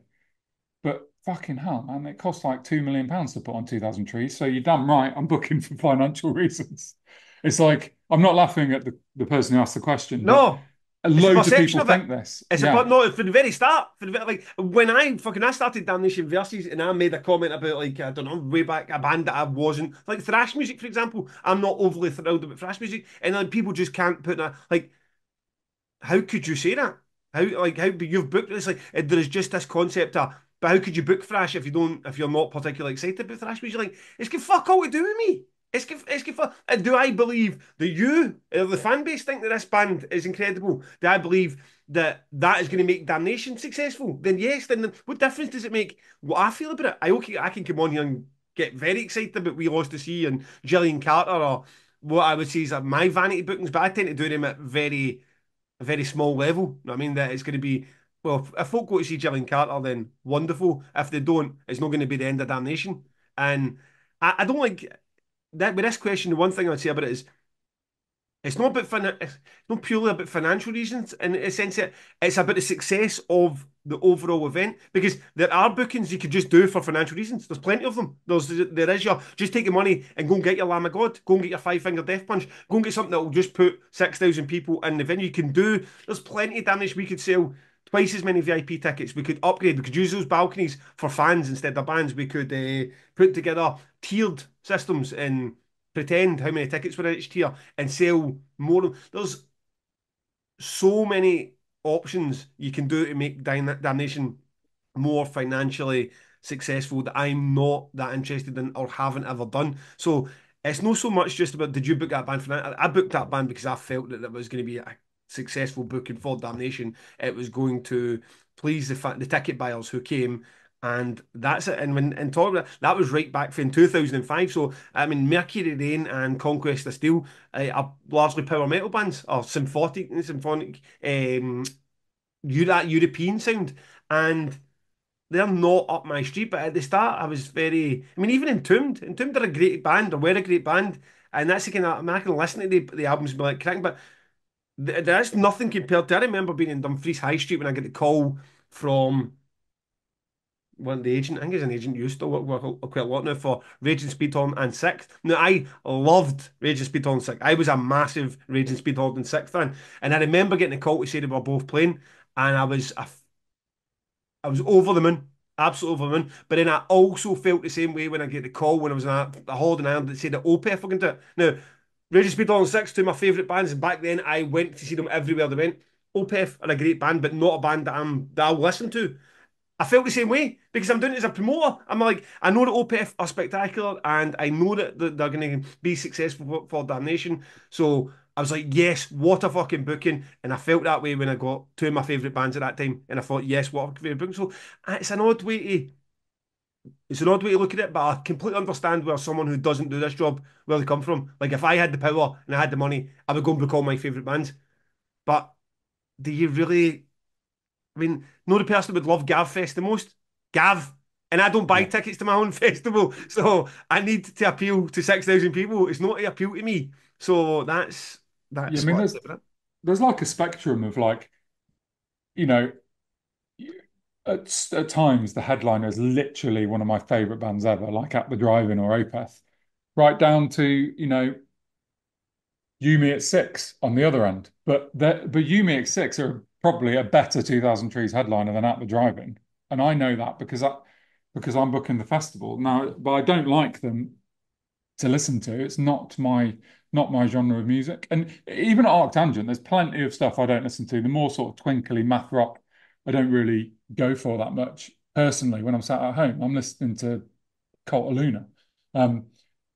But fucking hell, man, it costs like £2 million to put on 2,000 trees. So you're damn right, I'm booking for financial reasons. It's like I'm not laughing at the person who asked the question, but No, it's a loads of perception people of it. think this. It's a Yeah. no for the very start. Like when I started Damnation Versus and I made a comment about like I don't know way back a band that I wasn't like thrash music for example. I'm not overly thrilled about thrash music, and then people just can't put that like how could you say that? How you've booked this like there is just this concept of but how could you book thrash if you're not particularly excited about thrash music? Like it's got fuck all to do with me. It's good for, and do I believe that the fan base, think that this band is incredible? Do I believe that that is going to make Damnation successful? Then yes. Then what difference does it make what I feel about it? I can come on here and get very excited about We Lost the Sea and Gillian Carter or what I would say is that my vanity bookings, but I tend to do them at a very small level. You know what I mean? That it's going to be, well, if folk go to see Gillian Carter, then wonderful. If they don't, it's not going to be the end of damnation. And I don't like that with this question. The one thing I would say about it is it's not about it's not purely about financial reasons in a sense that it's about the success of the overall event because there are bookings you could just do for financial reasons. There's plenty of them. There is your just take your money and go and get your Lamb of God, go and get your Five Finger Death Punch, go and get something that will just put 6,000 people in the venue. You can do. There's plenty of damage. We could sell twice as many VIP tickets. We could upgrade. We could use those balconies for fans instead of bands. We could put together tiered systems and pretend how many tickets were in each tier and sell more. There's so many options you can do to make Damnation more financially successful that I'm not that interested in or haven't ever done. So it's not so much just about did you book that band for that? I booked that band because I felt that it was going to be a successful booking for Damnation. It was going to please the ticket buyers who came. And that's it. And when and talking about that was right back in 2005. So I mean, Mercury Rain and Conquest of Steel are largely power metal bands or symphonic, that European sound, and they're not up my street. But at the start, I was very. I mean, even Entombed, Entombed are a great band, or were a great band, and that's the kind of. I mean, I can listen to the albums and be like crank, but there's nothing compared to. I remember being in Dumfries High Street when I get the call from one the agent. I think he's an agent. Used to work quite a lot now for Raging Speedhorn and Sixth. Now I loved Raging Speedhorn and Sixth. I was a massive Raging Speedhorn and Sixth fan, and I remember getting a call to say they were both playing, and I was over the moon, absolutely over the moon. But then I also felt the same way when I get the call when I was in a holiday in Ireland that said that Opeth were going to do it. Now, Raging Speedhorn and Sixth, two of my favourite bands, and back then I went to see them everywhere they went. Opeth are a great band, but not a band that I'll listen to. I felt the same way because I'm doing it as a promoter. I'm like, I know that OPF are spectacular and I know that they're going to be successful for Damnation. So I was like, yes, what a fucking booking. And I felt that way when I got two of my favourite bands at that time. And I thought, yes, what a favourite booking. So it's an odd way to. It's an odd way to look at it, but I completely understand where someone who doesn't do this job, where they come from. Like, if I had the power and I had the money, I would go and book all my favourite bands. But do you really I mean, no the person that would love Gav Fest the most. Gav. And I don't buy Yeah. tickets to my own festival. So I need to appeal to 6,000 people. It's not to appeal to me. So Yeah, I that's mean, what I do with it. there's like a spectrum of like, you know, at times the headliner is literally one of my favorite bands ever, like At the Drive-In or Opeth, right down to, Yumi at Six on the other end. But Yumi at Six are probably a better 2000 Trees headliner than At the Drive-In. And I know that because I'm booking the festival. Now, but I don't like them to listen to. It's not my genre of music. And even at Arctangent, there's plenty of stuff I don't listen to. The more sort of twinkly math rock, I don't really go for that much personally when I'm sat at home. I'm listening to Cult of Luna. Um,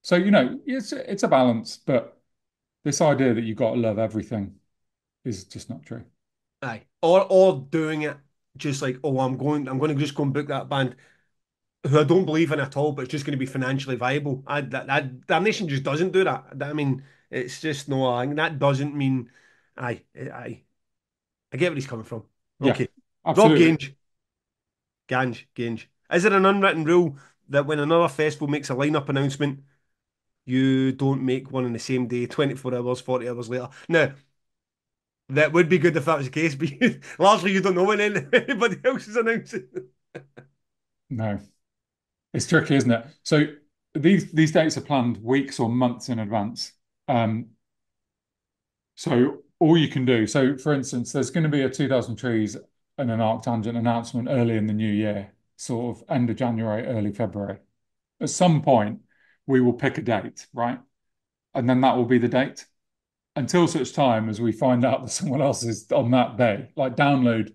so it's a balance, but this idea that you've got to love everything is just not true. Aye. Or doing it just like, oh, I'm going to just go and book that band who I don't believe in at all, but it's just going to be financially viable. Damnation just doesn't do that. I mean, it's just no, that doesn't mean I get where he's coming from. Yeah, Okay. Rob absolutely. Gange. Gange. Is there an unwritten rule that when another festival makes a lineup announcement, you don't make one on the same day, 24 hours, 40 hours later? Now, that would be good if that was the case, but largely you don't know when anybody else is announcing. No, it's tricky, isn't it? So these dates are planned weeks or months in advance. Um, So all you can do, so for instance, there's going to be a 2000 Trees and an Arctangent announcement early in the new year, sort of end of January, early February. At some point, we will pick a date, right? And then that will be the date until such time as we find out that someone else is on that day. Like Download,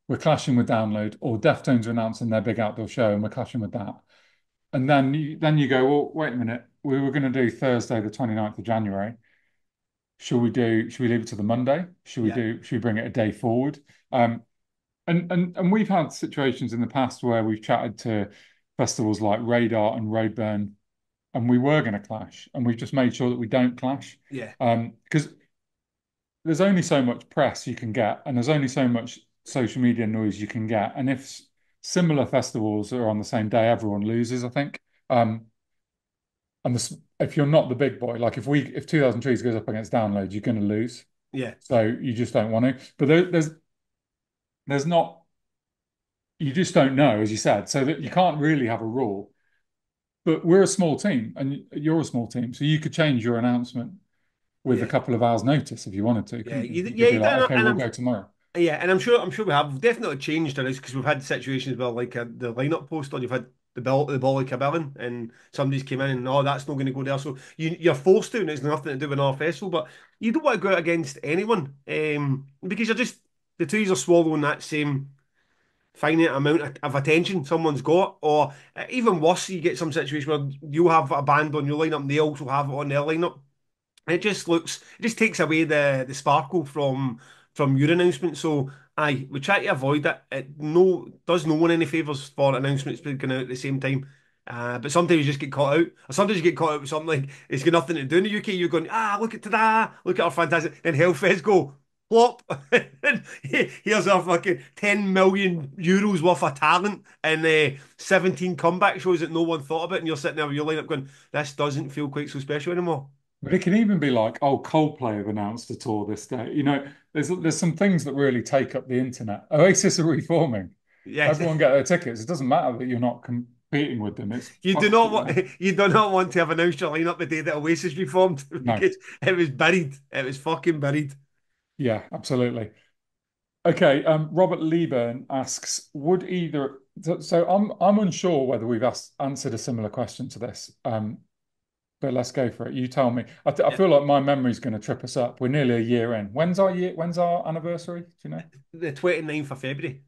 we're clashing with Download, or Deftones are announcing their big outdoor show and we're clashing with that. And then you go, well, wait a minute, we were going to do Thursday, the 29th of January. Should we leave it to the Monday? Yeah. Should we bring it a day forward? And we've had situations in the past where we've chatted to festivals like Radar and Roadburn, and we were going to clash, and we've just made sure that we don't clash. Yeah, Because there's only so much press you can get, and there's only so much social media noise you can get. And if similar festivals are on the same day, everyone loses, I think. And if you're not the big boy, like if 2000 Trees goes up against Download, you're going to lose. yeah, So you just don't want to. But there's not, you just don't know, as you said, so that you yeah, can't really have a rule. But we're a small team, and you're a small team, so you could change your announcement with a yeah, couple of hours' notice if you wanted to, yeah. couldn't you? You Yeah, could you be like, don't, okay, and we'll go tomorrow. I'm sure we have. We've definitely changed ours because we've had situations where, like, the lineup post on, you've had the Bolly Cabellin, and somebody's came in and, oh, that's not going to go there. So you're forced to, and it's nothing to do with our festival. But you don't want to go out against anyone, because you're just the two are swallowing that same finite amount of attention someone's got, or even worse, you get some situation where you have a band on your lineup and they also have it on their lineup. It just takes away the sparkle from your announcement. So aye, we try to avoid that. It does no one any favours for announcements being going out at the same time. But sometimes you just get caught out, or sometimes you get caught out with something like it's got nothing to do in the UK. You're going, look at that, look at our fantastic. Then Hellfest go, plop. Here's our fucking 10 million euros worth of talent and 17 comeback shows that no one thought about, and you're sitting there with your lineup going, this doesn't feel quite so special anymore. But it can even be like, oh, Coldplay have announced a tour this day. There's some things that really take up the internet. Oasis are reforming. Yes. Everyone get their tickets. It doesn't matter that you're not competing with them. It's You do fuck not you want know. you do not want to have announced your lineup the day that Oasis reformed No, because it was buried. It was fucking buried. yeah, absolutely. Okay, Robert Leeburn asks, would either so I'm unsure whether we've answered a similar question to this. But let's go for it. You tell me. I Yeah. feel like my memory's going to trip us up. We're nearly a year in. When's our anniversary? Do you know? The 29th of February.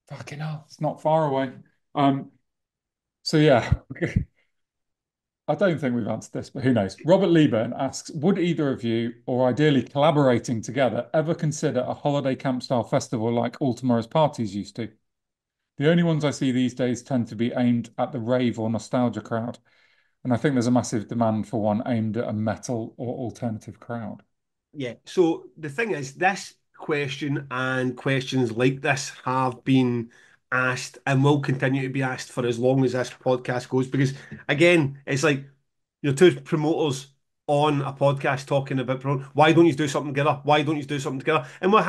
Fucking hell, it's not far away. Um, so yeah, I don't think we've answered this, but who knows? Robert Leeburn asks, would either of you, or ideally collaborating together, ever consider a holiday camp style festival like All Tomorrow's Parties used to? The only ones I see these days tend to be aimed at the rave or nostalgia crowd, and I think there's a massive demand for one aimed at a metal or alternative crowd. Yeah. So the thing is, this question and questions like this have been asked and will continue to be asked for as long as this podcast goes. Because again, it's like you're two promoters on a podcast talking about why don't you do something together? Why don't you do something together? And we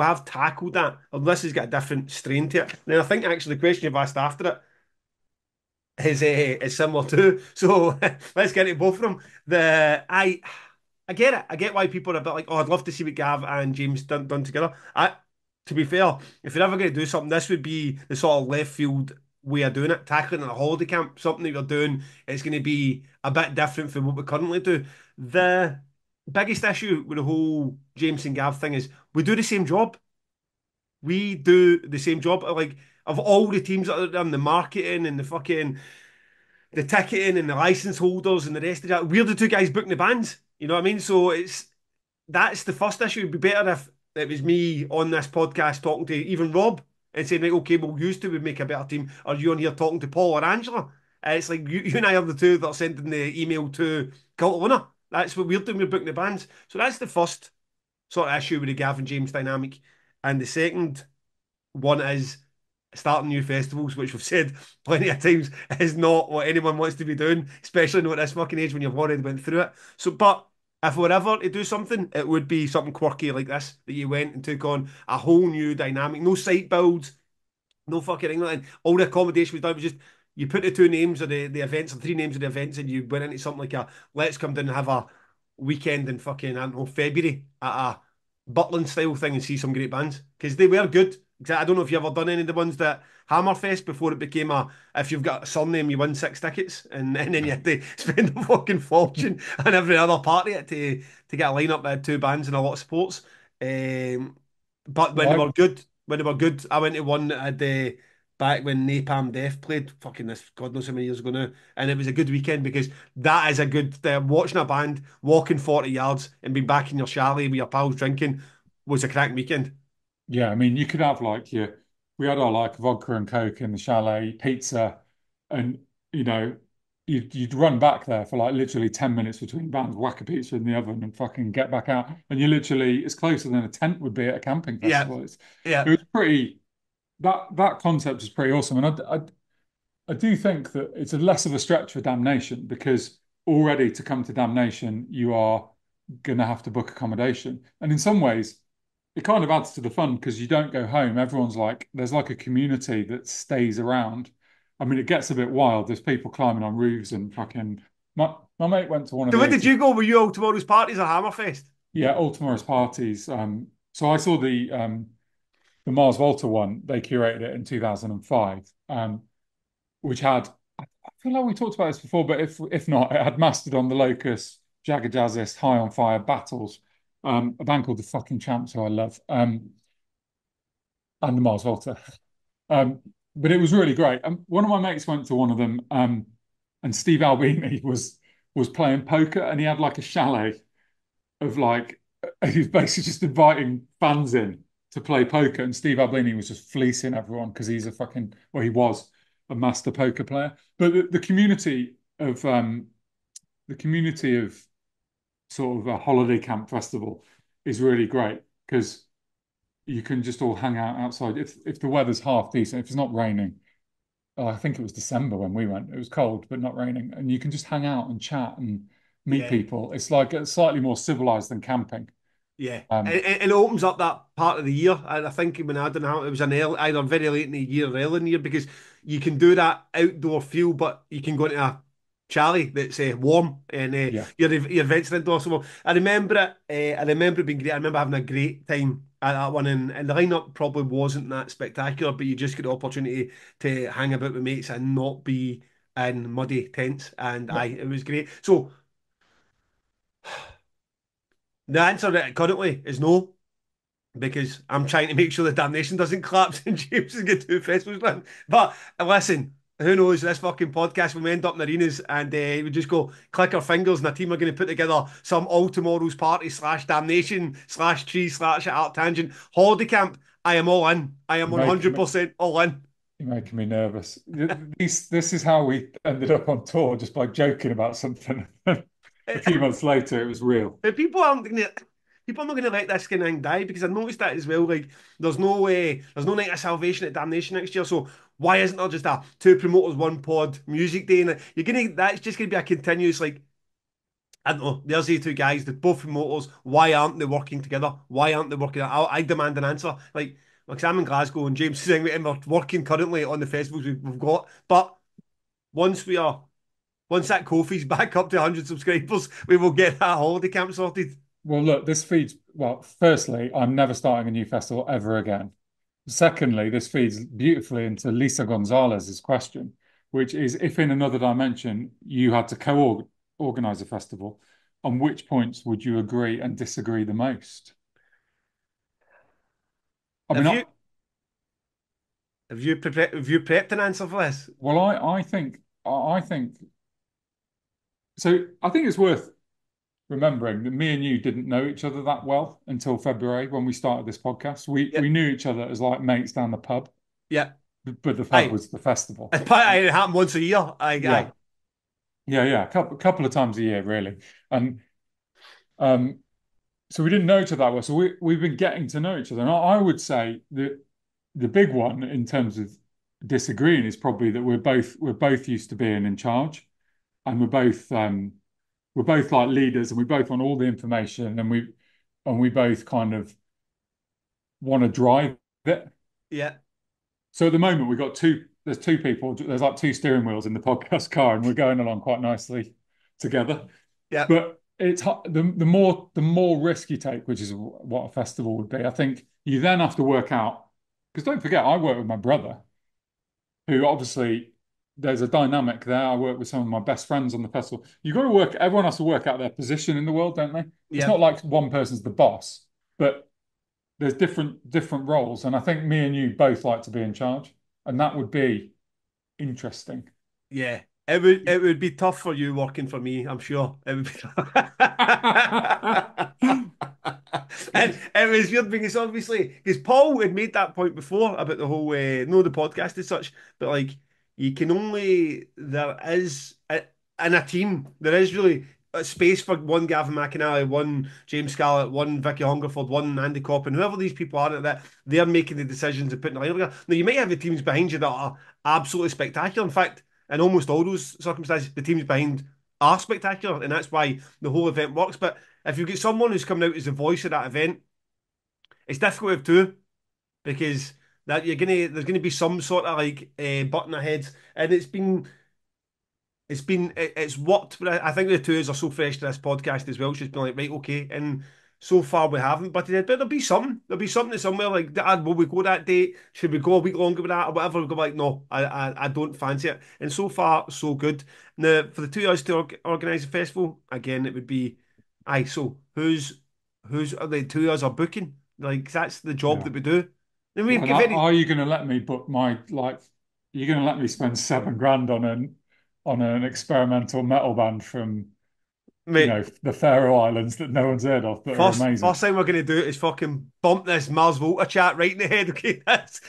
have tackled that. This has got a different strain to it. And I think actually the question you've asked after it is similar too. So let's get into both of them. I get it. I get why people are a bit like, oh, I'd love to see what Gav and James done together. To be fair, if you're ever going to do something, this would be the sort of left field way of doing it, tackling at a holiday camp, something that you're doing. It's going to be a bit different from what we currently do. The biggest issue with the whole James and Gav thing is we do the same job. We do the same job. Like of all the teams that are done, the marketing and the ticketing and the license holders and the rest of that. We're the two guys booking the bands. You know what I mean? So that's the first issue. It'd be better if it was me on this podcast talking to even Rob and saying, like, okay, we'll use to would make a better team. Or you on here talking to Paul or Angela. It's like you and I are the two that are sending the email to Cult Owner. That's what we're doing. We're booking the bands. So that's the first sort of issue with the Gavin James dynamic. And the second one is starting new festivals, which we've said plenty of times is not what anyone wants to be doing, especially not at this fucking age when you've already went through it. So, but if we're ever to do something, it would be something quirky like this that you went and took on a whole new dynamic, no site builds, no fucking England. All the accommodation was done was just you put the two names of the events or three names of the events and you went into something like a let's come down and have a weekend in fucking I don't know February at a Butland style thing and see some great bands because they were good. I don't know if you ever done any of the ones that Hammerfest before it became a if you've got a surname you win six tickets and then you had to spend a fucking fortune on every other party to get a lineup that had two bands and a lot of sports. But when they Well, were good, I went to one that had back when Napalm Death played, fucking this, God knows how many years ago now, and it was a good weekend because that is a good watching a band walking 40 yards and being back in your chalet with your pals drinking was a cracking weekend. yeah, I mean, you could have like we had our like vodka and Coke in the chalet, pizza, and you know, you'd run back there for like literally 10 minutes between bands, whack a pizza in the oven and fucking get back out. And you're literally, it's closer than a tent would be at a camping Yeah, festival. It yeah, was pretty, that concept is pretty awesome. And I do think that it's a less of a stretch for Damnation because already to come to Damnation, you are going to have to book accommodation. And in some ways, it kind of adds to the fun because you don't go home. Everyone's like, there's like a community that stays around. I mean, it gets a bit wild. There's people climbing on roofs and fucking. My mate went to one of so the when did 80, you go? Were you all tomorrow's parties or Hammerfest? yeah, all tomorrow's parties. So I saw the Mars Volta one. They curated it in 2005, which had. I feel like we talked about this before, but if not, it had Mastodon, The Locust, Jagger Jazzist, High on Fire, Battles, a band called the Fucking Champs, who I love, and the Mars Volta. Um, but it was really great. One of my mates went to one of them, and Steve Albini was playing poker, and he had like a chalet of like he was basically just inviting fans in to play poker, and Steve Albini was just fleecing everyone because he's a fucking well, he was a master poker player. But the community of sort of a holiday camp festival is really great because you can just all hang out outside if the weather's half decent, if it's not raining. I think it was December when we went. It was cold but not raining, and you can just hang out and chat and meet Yeah, people. It's like it's slightly more civilized than camping. yeah, Um, and it opens up that part of the year. And I think when I don't know, it was either very late in the year or early in the year because you can do that outdoor feel, but you can go into a chalet that's warm and yeah, your venturing indoors. So I remember it. I remember it being great. I remember having a great time at that one, and the lineup probably wasn't that spectacular, but you just get the opportunity to hang about with mates and not be in muddy tents. And yeah. it was great. So the answer currently is no, because I'm trying to make sure the damnation doesn't collapse and James has got two festivals done. But listen, who knows? This fucking podcast will end up in arenas and we just go click our fingers and a team are going to put together some all tomorrow's party slash damnation slash tree slash art tangent holiday camp. I am all in. I am You're making me 100% all in. you're making me nervous. This is how we ended up on tour, just by joking about something. A few months later, it was real. But people are not gonna let this kind of thing die because I noticed that as well. Like there's no night of salvation at Damnation next year. So why isn't there just a two promoters, one pod music day? And you're gonna that's just gonna be a continuous like I don't know. There's these two guys, they're both promoters. Why aren't they working together? Why aren't they working? I demand an answer. Like I'm in Glasgow and James is saying we're working currently on the festivals we've got. But once we are once that Kofi's back up to 100 subscribers, we will get that holiday camp sorted. Well, look, this feeds. Well, firstly, I'm never starting a new festival ever again. Secondly, this feeds beautifully into Lisa Gonzalez's question, which is if in another dimension you had to co-organize a festival, on which points would you agree and disagree the most? I mean, Have you have you prepped an answer for this? well, I think so. I think it's worth remembering that me and you didn't know each other that well until February when we started this podcast. We Yep. knew each other as like mates down the pub, Yeah. but the pub Aye. was the festival. It happened once a year. Yeah, Aye. yeah. A couple of times a year, really. And um, so we didn't know each other that well. So we've been getting to know each other. And I would say that the big one in terms of disagreeing is probably that we're both used to being in charge, and we're both like leaders, and we both want all the information, and we both kind of want to drive it. Yeah. So at the moment, there's two people, there's like two steering wheels in the podcast car, and we're going along quite nicely together. Yeah. But the more risk you take, which is what a festival would be, I think you then have to work out, because don't forget, I work with my brother, who obviously there's a dynamic there. I work with some of my best friends on the festival. You've got to work, everyone has to work out their position in the world, don't they? It's Yeah. not like one person's the boss, but there's different roles. And I think me and you both like to be in charge. And that would be interesting. Yeah. It would be tough for you working for me, I'm sure. It would be And it was weird because obviously because Paul had made that point before about the whole no the podcast as such, but like you can only there is in a team, there is really a space for one Gavin McInally, one James Scarlett, one Vicky Hungerford, one Andy Coppin, whoever these people are, that they're making the decisions and putting the line together. Now, you might have the teams behind you that are absolutely spectacular. In fact, in almost all those circumstances, the teams behind are spectacular, and that's why the whole event works. But if you get someone who's coming out as the voice of that event, it's difficult with two because that there's gonna be some sort of like button ahead, and it's worked, but I think the two of us are so fresh to this podcast as well. It's just been like, right, okay, and so far we haven't, but there'll be some, there'll be something somewhere like that. Will we go that date? Should we go a week longer with that or whatever? We'll go like, no, I don't fancy it. And so far, so good. Now for the two of us to organise a festival again, it would be, aye. So who's the two of us are booking? Like that's the job Yeah. that we do. And we Well, get very, are you going to let me book my like? You're going to let me spend 7 grand on an experimental metal band from mate. the Faroe Islands that no one's heard of that are First amazing. thing we're going to do is fucking bump this Mars Volta chat right in the head, okay? That's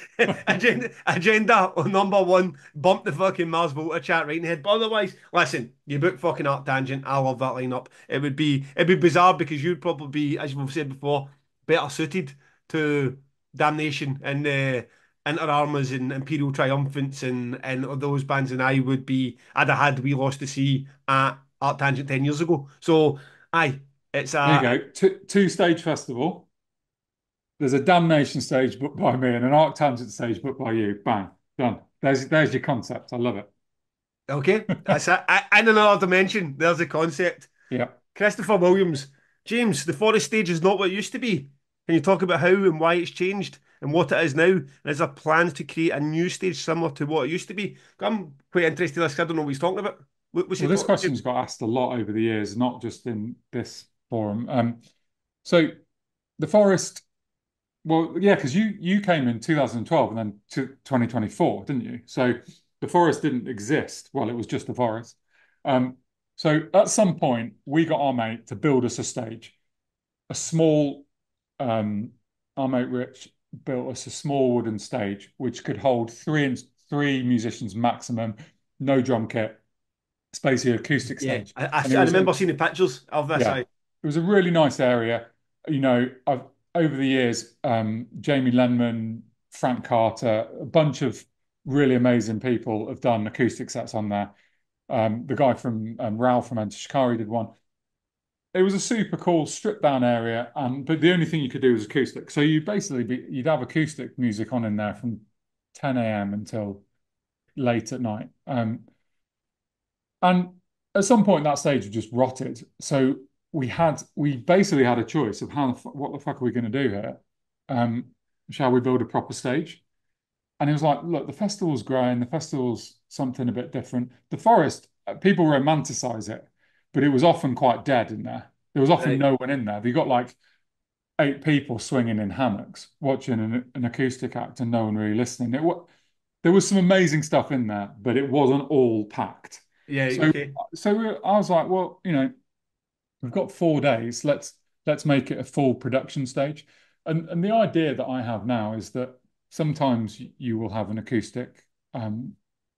agenda number one. Bump the fucking Mars Volta chat right in the head. But otherwise, listen, you book fucking Art Tangent. I love that lineup. It'd be bizarre because you'd probably be, as we've said before, better suited to Damnation and Inter Armas and Imperial Triumphants and those bands than I would be. I'd have had We Lost the Sea at Art Tangent 10 years ago. So, aye. It's Here you go. Two stage festival. There's a Damnation stage booked by me and an Arctangent stage booked by you. Bang, done. There's your concept. I love it. okay. That's it. In another dimension, there's the concept. Yeah. Christopher Williams, James, the Forest stage is not what it used to be. Can you talk about how and why it's changed and what it is now? And is there plans to create a new stage similar to what it used to be? I'm quite interested in this. I don't know what he's talking about. What's he Well, this talking about, question's James? got asked a lot over the years, not just in this forum. So the Forest, well, yeah, because you came in 2012 and then to 2024, didn't you? So the Forest didn't exist. Well, it was just the Forest. Um, so at some point, we got our mate to build us a stage, a small. Our mate Rich built us a small wooden stage which could hold three musicians maximum, no drum kit, spacey acoustic Yeah, stage, I, and it I was remember seeing the pictures of this. yeah, it was a really nice area. I've over the years, Jamie Lenman, Frank Carter, a bunch of really amazing people have done acoustic sets on there. The guy from Ralph from Enter Shikari did one. It was a super cool stripped down area, but the only thing you could do was acoustic. So you'd have acoustic music on in there from 10 a.m. until late at night. And at some point that stage just rotted. So we basically had a choice of what the fuck are we going to do here? Um, shall we build a proper stage? And it was like, look, the festival's growing, the festival's something a bit different. The Forest, people romanticize it, but it was often quite dead in there. There was often Right. no one in there. You got like 8 people swinging in hammocks, watching an acoustic act and no one really listening. There was some amazing stuff in there, but it wasn't all packed. Yeah, So, okay. I was like, well, we've got 4 days. Let's make it a full production stage. And the idea that I have now is that sometimes you will have an acoustic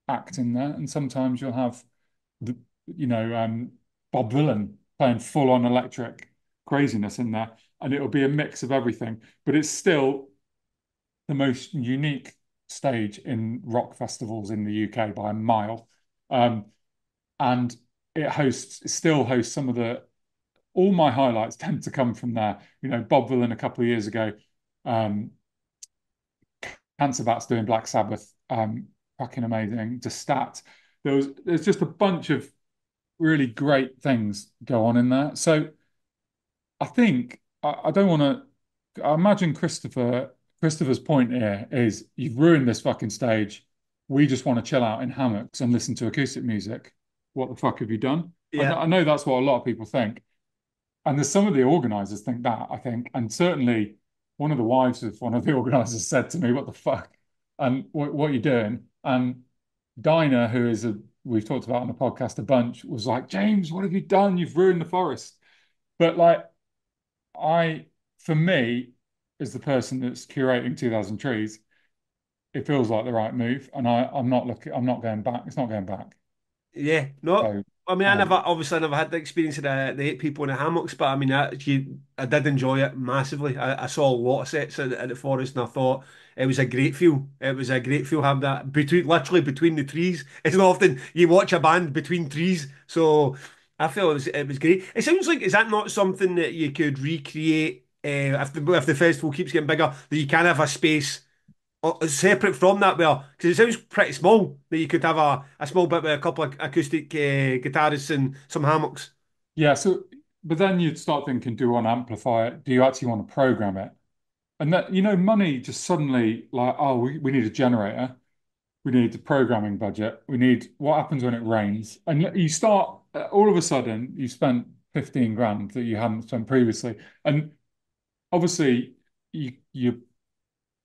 act in there, and sometimes you'll have the you know Bob Dylan playing full on electric craziness in there, and it'll be a mix of everything. But it's still the most unique stage in rock festivals in the UK by a mile. Um, and it still hosts some of the all my highlights tend to come from there. Bob Dylan a couple of years ago, um, Cancer Bats doing Black Sabbath, fucking amazing. Destat. There's just a bunch of really great things go on in there. So I think I don't want to. I imagine Christopher's point here is you've ruined this fucking stage. We just want to chill out in hammocks and listen to acoustic music. What the fuck have you done? Yeah. I know that's what a lot of people think. And there's some of the organizers think that, I think. And certainly one of the wives of one of the organizers said to me, what the fuck? And what are you doing? And Dinah, we've talked about on the podcast a bunch, was like, James, what have you done? You've ruined the Forest. But like, I, for me, as the person that's curating 2000 Trees, it feels like the right move. And I'm not going back. It's not going back. Yeah. No, So I mean, Um, obviously, I never had the experience of the eight people in the hammocks, but I mean, I did enjoy it massively. I saw a lot of sets at the forest, and I thought it was a great feel. It was a great feel having that literally between the trees. It's not often you watch a band between trees, so I felt it was great. It sounds like, is that not something that you could recreate if the festival keeps getting bigger? That you can have a space separate from that, well, because it sounds pretty small that you could have a small bit with a couple of acoustic guitarists and some hammocks. yeah, so but then you'd start thinking, do you want to amplify it? Do you actually want to program it? And that, money just suddenly like, oh, we need a generator, we need a programming budget, we need what happens when it rains. And you start all of a sudden you spent 15 grand that you hadn't spent previously. And obviously you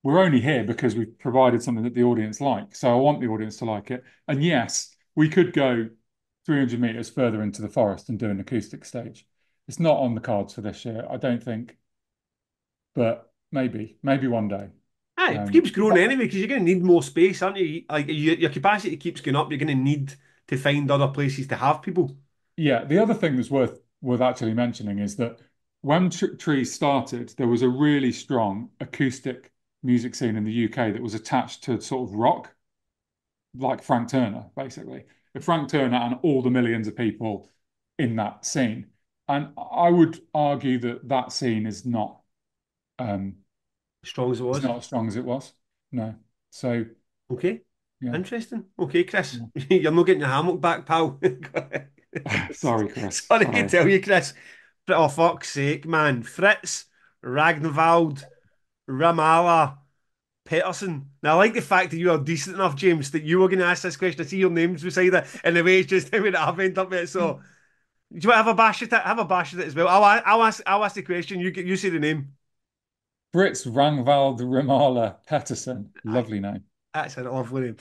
we're only here because we've provided something that the audience like. So I want the audience to like it. And yes, we could go 300 meters further into the forest and do an acoustic stage. It's not on the cards for this year, I don't think, but maybe one day. Aye, it keeps growing anyway because you're going to need more space, aren't you? Like your capacity keeps going up. You're going to need to find other places to have people. Yeah, the other thing that's worth actually mentioning is that when Trees started, there was a really strong acoustic music scene in the UK that was attached to sort of rock, like Frank Turner, basically. Frank Turner and all the millions of people in that scene. And I would argue that that scene um, Strong as it is was. not as strong as it was. No. So Okay, yeah, interesting. Okay, Chris, yeah. you're not getting your hammock back, pal. Sorry, Chris. Sorry to Sorry. tell you, Chris. But oh, fuck's sake, man. Fritz, Ragnvald, Ramala. Peterson. Now, I like the fact that you are decent enough, James, that you were going to ask this question. I see your names beside it, and the way it's just the way that I've ended up with it. So, do you want to have a bash at it? Have a bash at it as well. I'll ask the question. You say the name. Fritz Rangvald Rimala Pettersson. Aye, Lovely name. that's a lovely name.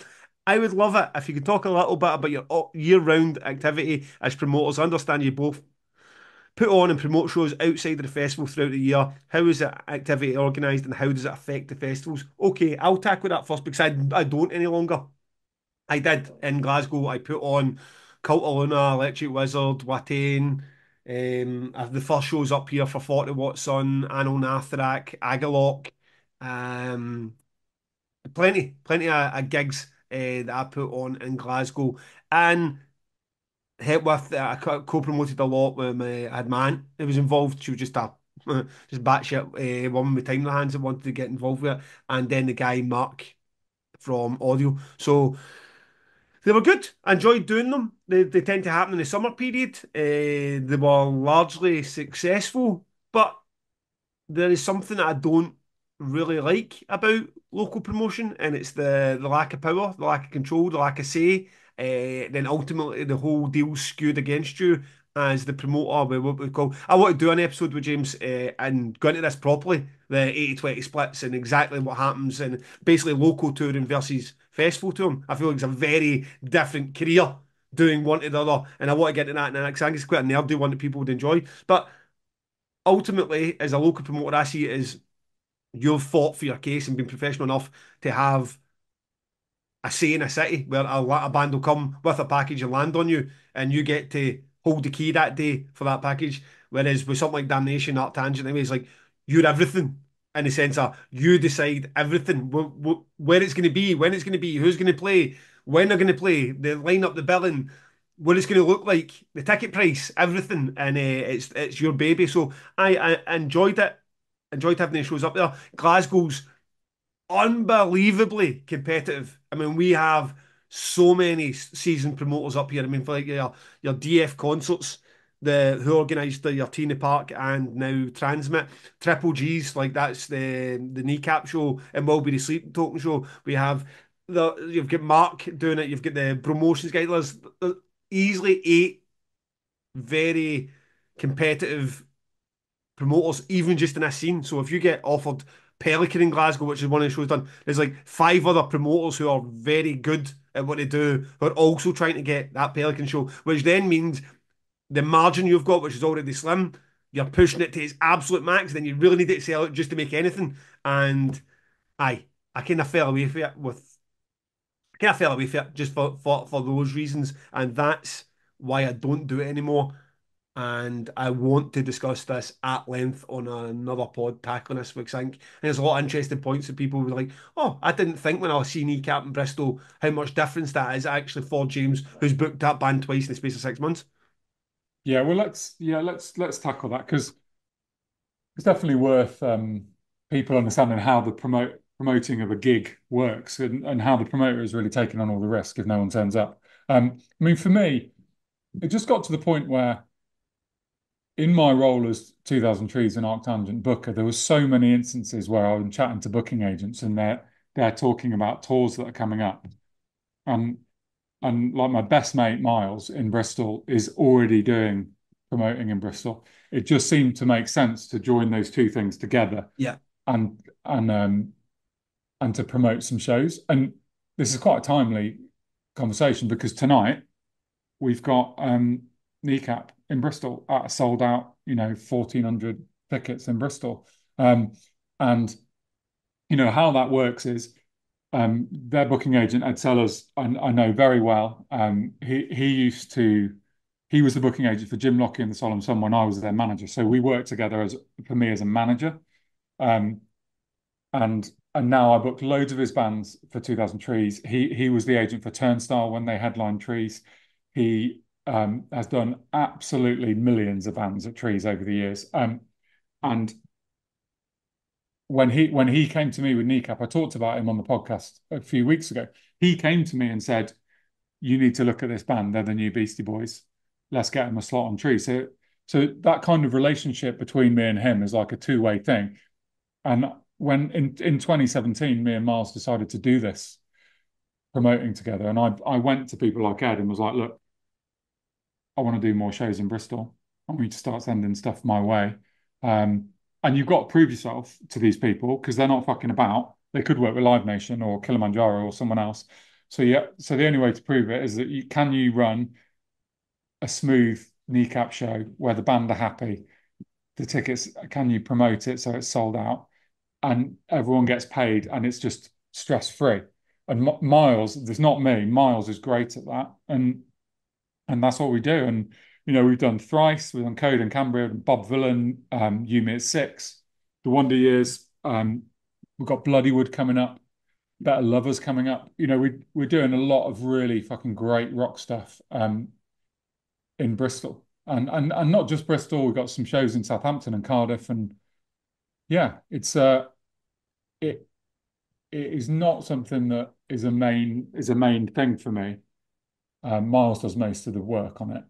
I would love it if you could talk a little bit about your year-round activity as promoters. I understand you both put on and promote shows outside of the festival throughout the year. How is that activity organised, and how does it affect the festivals? Okay, I'll tackle that first because I don't any longer. I did in Glasgow. I put on Cult of Luna, Electric Wizard, Watain. The first shows up here for 40 Watt Sun, Anil Nathrak, Agalok. Um, plenty of gigs that I put on in Glasgow. And helped with, I co-promoted a lot with I had my aunt who was involved. She was just a just batshit woman with time in her hands that wanted to get involved with it. And then the guy Mark from Audio. So they were good. I enjoyed doing them. They tend to happen in the summer period. They were largely successful, but there is something that I don't really like about local promotion, and it's the lack of power, the lack of control, the lack of say. Then ultimately, the whole deal's skewed against you as the promoter with what we call. I want to do an episode with James and go into this properly, the 80-20 splits and exactly what happens, and basically local touring versus festival touring. I feel like it's a very different career doing one to the other, and I want to get into that next. I think it's quite a nerdy one that people would enjoy, but ultimately, as a local promoter, I see it as you've fought for your case and been professional enough to have a say in a city where a band will come with a package and land on you, and you get to hold the key that day for that package. Whereas with something like Damnation, Art Tangent, anyway, it's like you're everything in the sense of you decide everything where it's going to be, when it's going to be, who's going to play, when they're going to play, the lineup, the billing, what it's going to look like, the ticket price, everything, and it's your baby. So I enjoyed it, enjoyed having the shows up there. Glasgow's unbelievably competitive. I mean, we have so many season promoters up here. I mean, for like your DF concerts, the who organised your Tina Park and now Transmit, Triple G's, like that's the kneecap show and will be the sleep token show. We have you've got Mark doing it, you've got the promotions guy. There's easily eight very competitive promoters, even just in this scene. So if you get offered Pelican in Glasgow, which is one of the shows done, there's like five other promoters who are very good at what they do, who are also trying to get that Pelican show, which then means the margin you've got, which is already slim, you're pushing it to its absolute max, then you really need it to sell it just to make anything. And aye, I kind of fell away from it just for those reasons. And that's why I don't do it anymore. And I want to discuss this at length on another pod tackling this week. I think there's a lot of interesting points that people were like, oh, I didn't think when I see Kneecap in Bristol how much difference that is actually for James, who's booked that band twice in the space of 6 months. Yeah, well, let's tackle that because it's definitely worth people understanding how the promoting of a gig works and how the promoter is really taking on all the risk if no one turns up. I mean, for me, it just got to the point where in my role as 2000 Trees and Arctangent booker, there was so many instances where I'm chatting to booking agents and they're talking about tours that are coming up. And and like my best mate Miles in Bristol is already doing promoting in Bristol. It just seemed to make sense to join those two things together Yeah. and and um and to promote some shows. And this is quite a timely conversation because tonight we've got Kneecap in Bristol at a sold out, 1,400 tickets in Bristol. And how that works is their booking agent, Ed Sellers, I know very well. He was the booking agent for Jim Lockie and the Solemn Sun when I was their manager. So we worked together for me as a manager. Um, and now I booked loads of his bands for 2000 Trees. He was the agent for Turnstile when they headlined Trees. He has done absolutely millions of bands at Trees over the years. And when he came to me with Kneecap, I talked about him on the podcast a few weeks ago. He came to me and said, "You need to look at this band. They're the new Beastie Boys. Let's get them a slot on Trees." So that kind of relationship between me and him is like a two-way thing. And when in 2017, me and Miles decided to do this promoting together, and I went to people like Ed and was like, "Look, I want to do more shows in Bristol. I want you to start sending stuff my way." And you've got to prove yourself to these people because they're not fucking about. They could work with Live Nation or Kilimanjaro or someone else. So yeah, so the only way to prove it is that you run a smooth Kneecap show where the band are happy, the tickets, can you promote it so it's sold out and everyone gets paid and it's just stress free. And Miles, there's not me. Miles is great at that, and that's what we do. And we've done Thrice, we've done Code and Cambria, Bob Villan, You Me at Six, The Wonder Years. We've got Bloodywood coming up, Better Lovers coming up. We're doing a lot of really fucking great rock stuff in Bristol, and not just Bristol. We've got some shows in Southampton and Cardiff, and yeah, it it is not something that is a main thing for me. Miles does most of the work on it.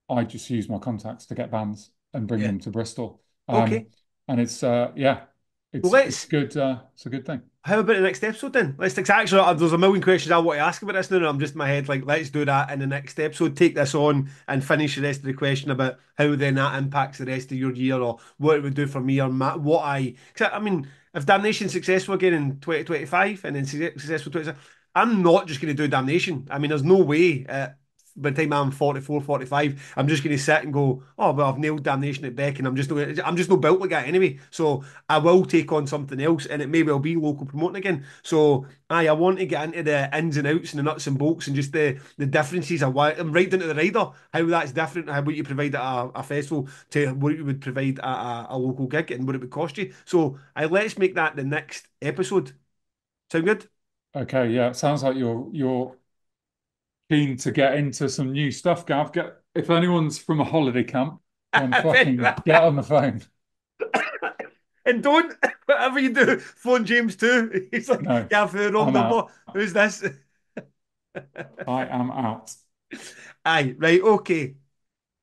I just use my contacts to get bands and bring Yeah. them to Bristol. Okay. And it's yeah, Well, it's good. It's a good thing. how about the next episode then? Let's actually, there's a million questions I want to ask about this now, and I'm just in my head like, let's do that in the next episode. Take this on and finish the rest of the question about how then that impacts the rest of your year or what it would do for me or what I mean, if Damnation's successful again in 2025 and then successful 26, I'm not just going to do Damnation. I mean, there's no way. By the time I'm 44, 45, I'm just going to sit and go, oh, well, I've nailed Damnation at Beck and I'm just not built like that anyway. So I will take on something else and it may well be local promoting again. So I want to get into the ins and outs and the nuts and bolts and just the differences of why I'm right down to the rider, how that's different, how what you provide at a festival to what you would provide at a local gig and what it would cost you. So let's make that the next episode. Sound good? Okay, yeah, it sounds like you're keen to get into some new stuff, Gav. If anyone's from a holiday camp, then fucking get on the phone. And don't, whatever you do, phone James too. He's like, No, yeah, for the wrong I'm number. out. Who's this? I am out. Aye, right, okay.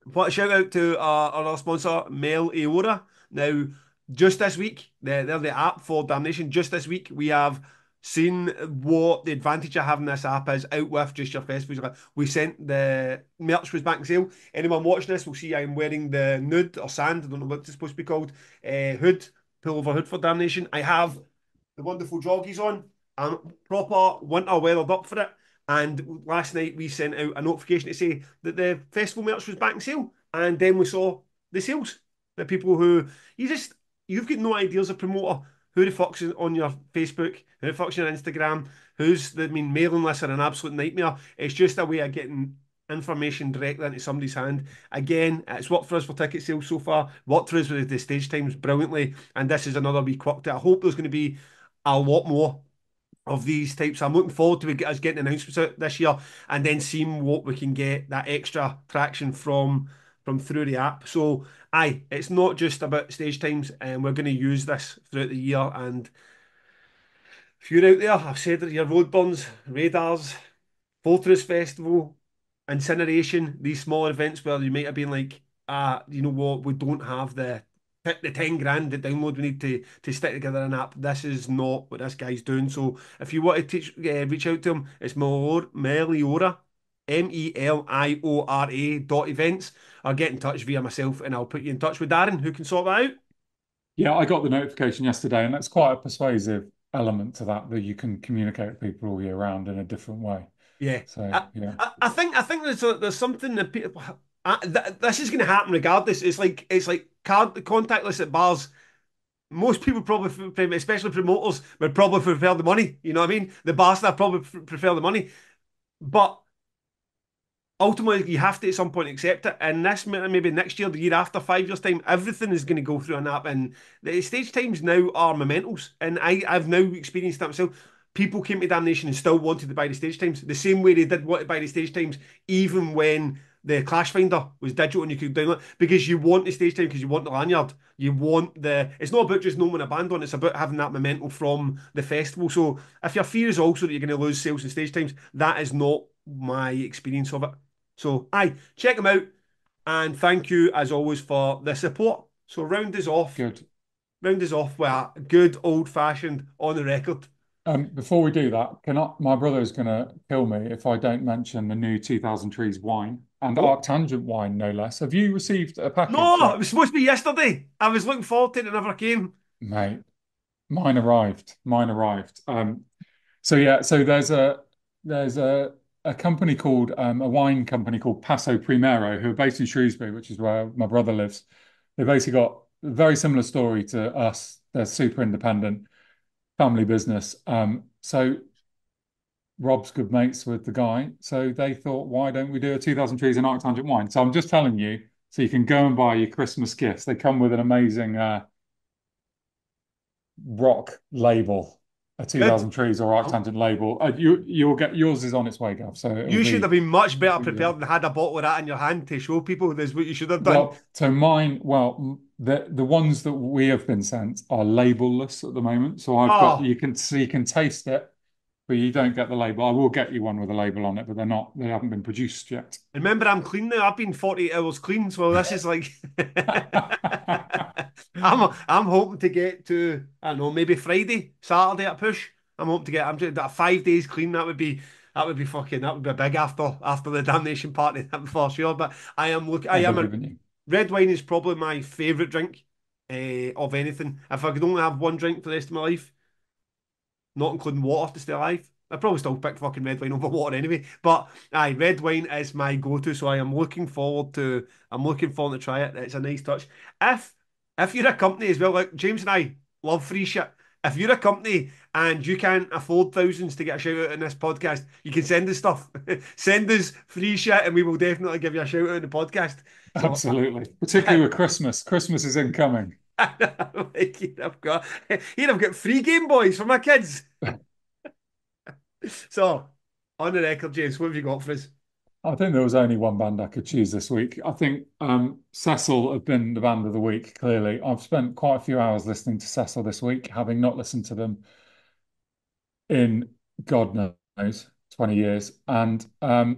What a shout out to our sponsor, Mel Aora. Now, just this week, they're the app for Damnation. Just this week, we have seen what the advantage of having this app is out with just your festivals. We sent the merch was back in sale. Anyone watching this will see I'm wearing the nude or sand, I don't know what it's supposed to be called, hood, pullover hood for Damnation. I have the wonderful joggies on. I'm proper winter weathered up for it. And last night we sent out a notification to say that the festival merch was back in sale. And then we saw the sales. The people who you've got no idea as a promoter who the fuck's on your Facebook, who the fuck's on your Instagram, I mean, mailing lists are an absolute nightmare. It's just a way of getting information directly into somebody's hand. Again, it's worked for us for ticket sales so far, worked for us with the stage times brilliantly, and this is another wee quirk to it. I hope there's going to be a lot more of these types. I'm looking forward to us getting announcements out this year and then seeing what we can get that extra traction from through the app. So aye, it's not just about stage times, and we're going to use this throughout the year. And if you're out there, I've said that your road burns, radars, Fortress Festival, Incineration, these smaller events where you might have been like, you know what, we don't have the 10 grand to download, we need to stick together an app. This is not what this guy's doing. So if you want to reach out to him, it's Meliora, Meliora dot events, or get in touch via myself and I'll put you in touch with Darren who can sort that out. Yeah, I got the notification yesterday, and that's quite a persuasive element to that, that you can communicate with people all year round in a different way. Yeah, So I, yeah. I think there's something that people. This is going to happen regardless. It's like contactless at bars. Most people probably, especially promoters, would probably prefer the money. You know what I mean? The bar staff probably prefer the money, but ultimately you have to at some point accept it. And this maybe next year, the year after, 5 years time, everything is going to go through an app. And the stage times now are mementos. And I've now experienced that myself. People came to Damnation and still wanted to buy the stage times the same way they did want to buy the stage times, even when the Clash Finder was digital and you could download, because you want the stage time, because you want the lanyard. You want the. It's not about just knowing a band on. It's about having that memento from the festival. So if your fear is also that you're going to lose sales and stage times, that is not my experience of it. So, aye, check them out. And thank you, as always, for the support. So, round us off. Good. Round us off with a good old fashioned on the record. Before we do that, my brother is going to kill me if I don't mention the new 2000 Trees wine and Oh, Arctangent wine, no less. Have you received a package no, it yet? was supposed to be yesterday. I was looking forward to it, it never came. Mate, mine arrived. Mine arrived. So there's a company called a wine company called Paso Primero, who are based in Shrewsbury, which is where my brother lives. They basically got a very similar story to us. They're super independent family business. So Rob's good mates with the guy. So they thought, why don't we do a 2000 Trees and Arctangent wine? So I'm just telling you, so you can go and buy your Christmas gifts. They come with an amazing rock label, a Good. 2000 Trees or Arctangent label. You'll get yours is on its way, Gav. So it'll You should be have been much better prepared and had a bottle of that in your hand to show people. That's what you should have done. well. So mine, well, the ones that we have been sent are labelless at the moment. So I've got Oh, you can see you can taste it, but you don't get the label. I will get you one with a label on it, but they haven't been produced yet. remember, I'm clean now. I've been 48 hours clean. So this is like. I'm hoping to get to, I don't know, maybe Friday, Saturday at push. I'm hoping to get. I'm just that 5 days clean. That would be fucking. That would be big after the damnation party for sure. But I am looking. I I'll be am a giving you. red wine is probably my favourite drink of anything. If I could only have one drink for the rest of my life, not including water to stay alive, I'd probably still pick fucking red wine over water anyway. But aye, red wine is my go-to, so I am looking forward to. I'm looking forward to try it. It's a nice touch. If if you're a company as well, like James and I love free shit. If you're a company and you can't afford thousands to get a shout out in this podcast, you can send us stuff. Send us free shit, and we will definitely give you a shout out in the podcast. So Absolutely. Particularly with Christmas. Christmas is incoming. like, here I've got free Game Boys for my kids. So on the record, James, what have you got for us? I think there was only one band I could choose this week. I think Cecil have been the band of the week, clearly. I've spent quite a few hours listening to Cecil this week, having not listened to them in God knows 20 years. And my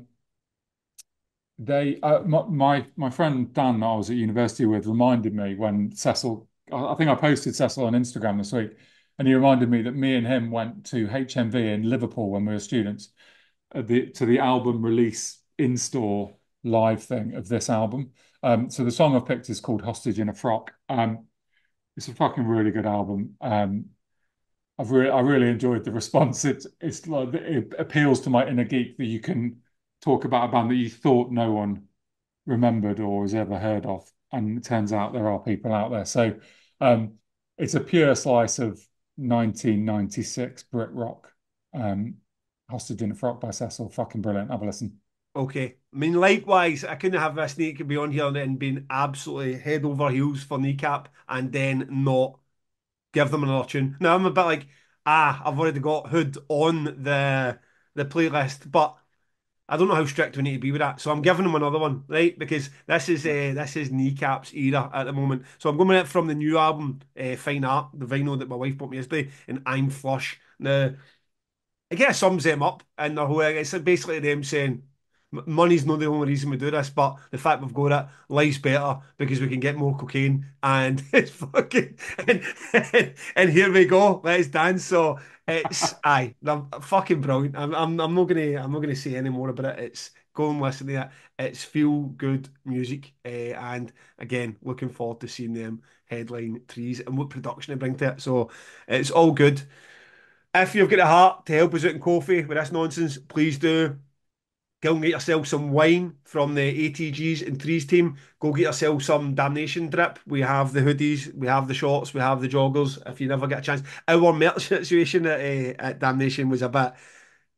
friend Dan that I was at university with reminded me when Cecil, I think I posted Cecil on Instagram this week, and he reminded me that me and him went to HMV in Liverpool when we were students to the album release in-store live thing of this album. So the song I've picked is called Hostage in a Frock. It's a fucking really good album. I really enjoyed the response. It's like it appeals to my inner geek that you can talk about a band that you thought no one remembered or has ever heard of, and it turns out there are people out there. So um, it's a pure slice of 1996 Brit rock. Hostage in a Frock by Cecil, fucking brilliant. Have a listen. Okay. I mean, likewise, I couldn't have a snake be on here and been absolutely head over heels for Kneecap and then not give them another tune. Now I'm a bit like, I've already got Hood on the playlist, but I don't know how strict we need to be with that. So I'm giving them another one, right? Because this is Kneecap's era at the moment. So I'm going with it from the new album, Fine Art, the vinyl that my wife bought me yesterday, and I'm Flush. Now, I guess sums them up and the whole it's basically them saying money's not the only reason we do this, but the fact we've got it, life's better because we can get more cocaine and it's fucking and here we go, let's dance. So it's aye, they're fucking brilliant. I'm not gonna say any more about it. It's go and listen to it. It's feel good music, and again, looking forward to seeing them headline Trees and what production they bring to it. So it's all good. If you've got a heart to help us out in Kofi with this nonsense, please do. Go and get yourself some wine from the ATGs and Trees team. Go get yourself some Damnation drip. We have the hoodies, we have the shorts, we have the joggers. If you never get a chance, our merch situation at Damnation was a bit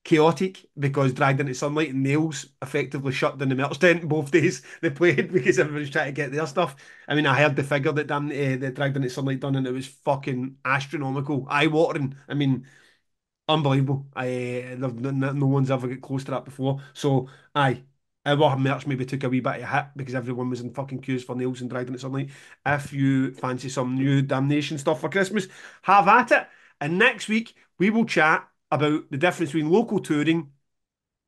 chaotic because Dragged Into Sunlight and Nails effectively shut down the merch tent both days they played because everyone was trying to get their stuff. I mean, I heard the figure that Dragged Into Sunlight done and it was fucking astronomical, eye-watering. I mean, unbelievable. No one's ever got close to that before. So, our merch maybe took a wee bit of a hit because everyone was in fucking queues for nails and Dragged Into Sunlight. If you fancy some new Damnation stuff for Christmas, have at it. And next week, we will chat about the difference between local touring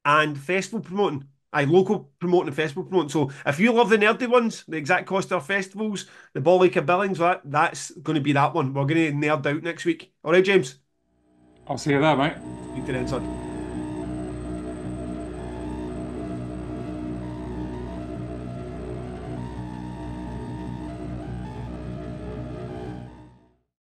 and festival promoting. Local promoting and festival promoting. So if you love the nerdy ones, the Exact Cost of festivals, the Ballika Billings, that's going to be that one. We're going to nerd out next week. All right, James? I'll see you there, mate. Speak to you then, son.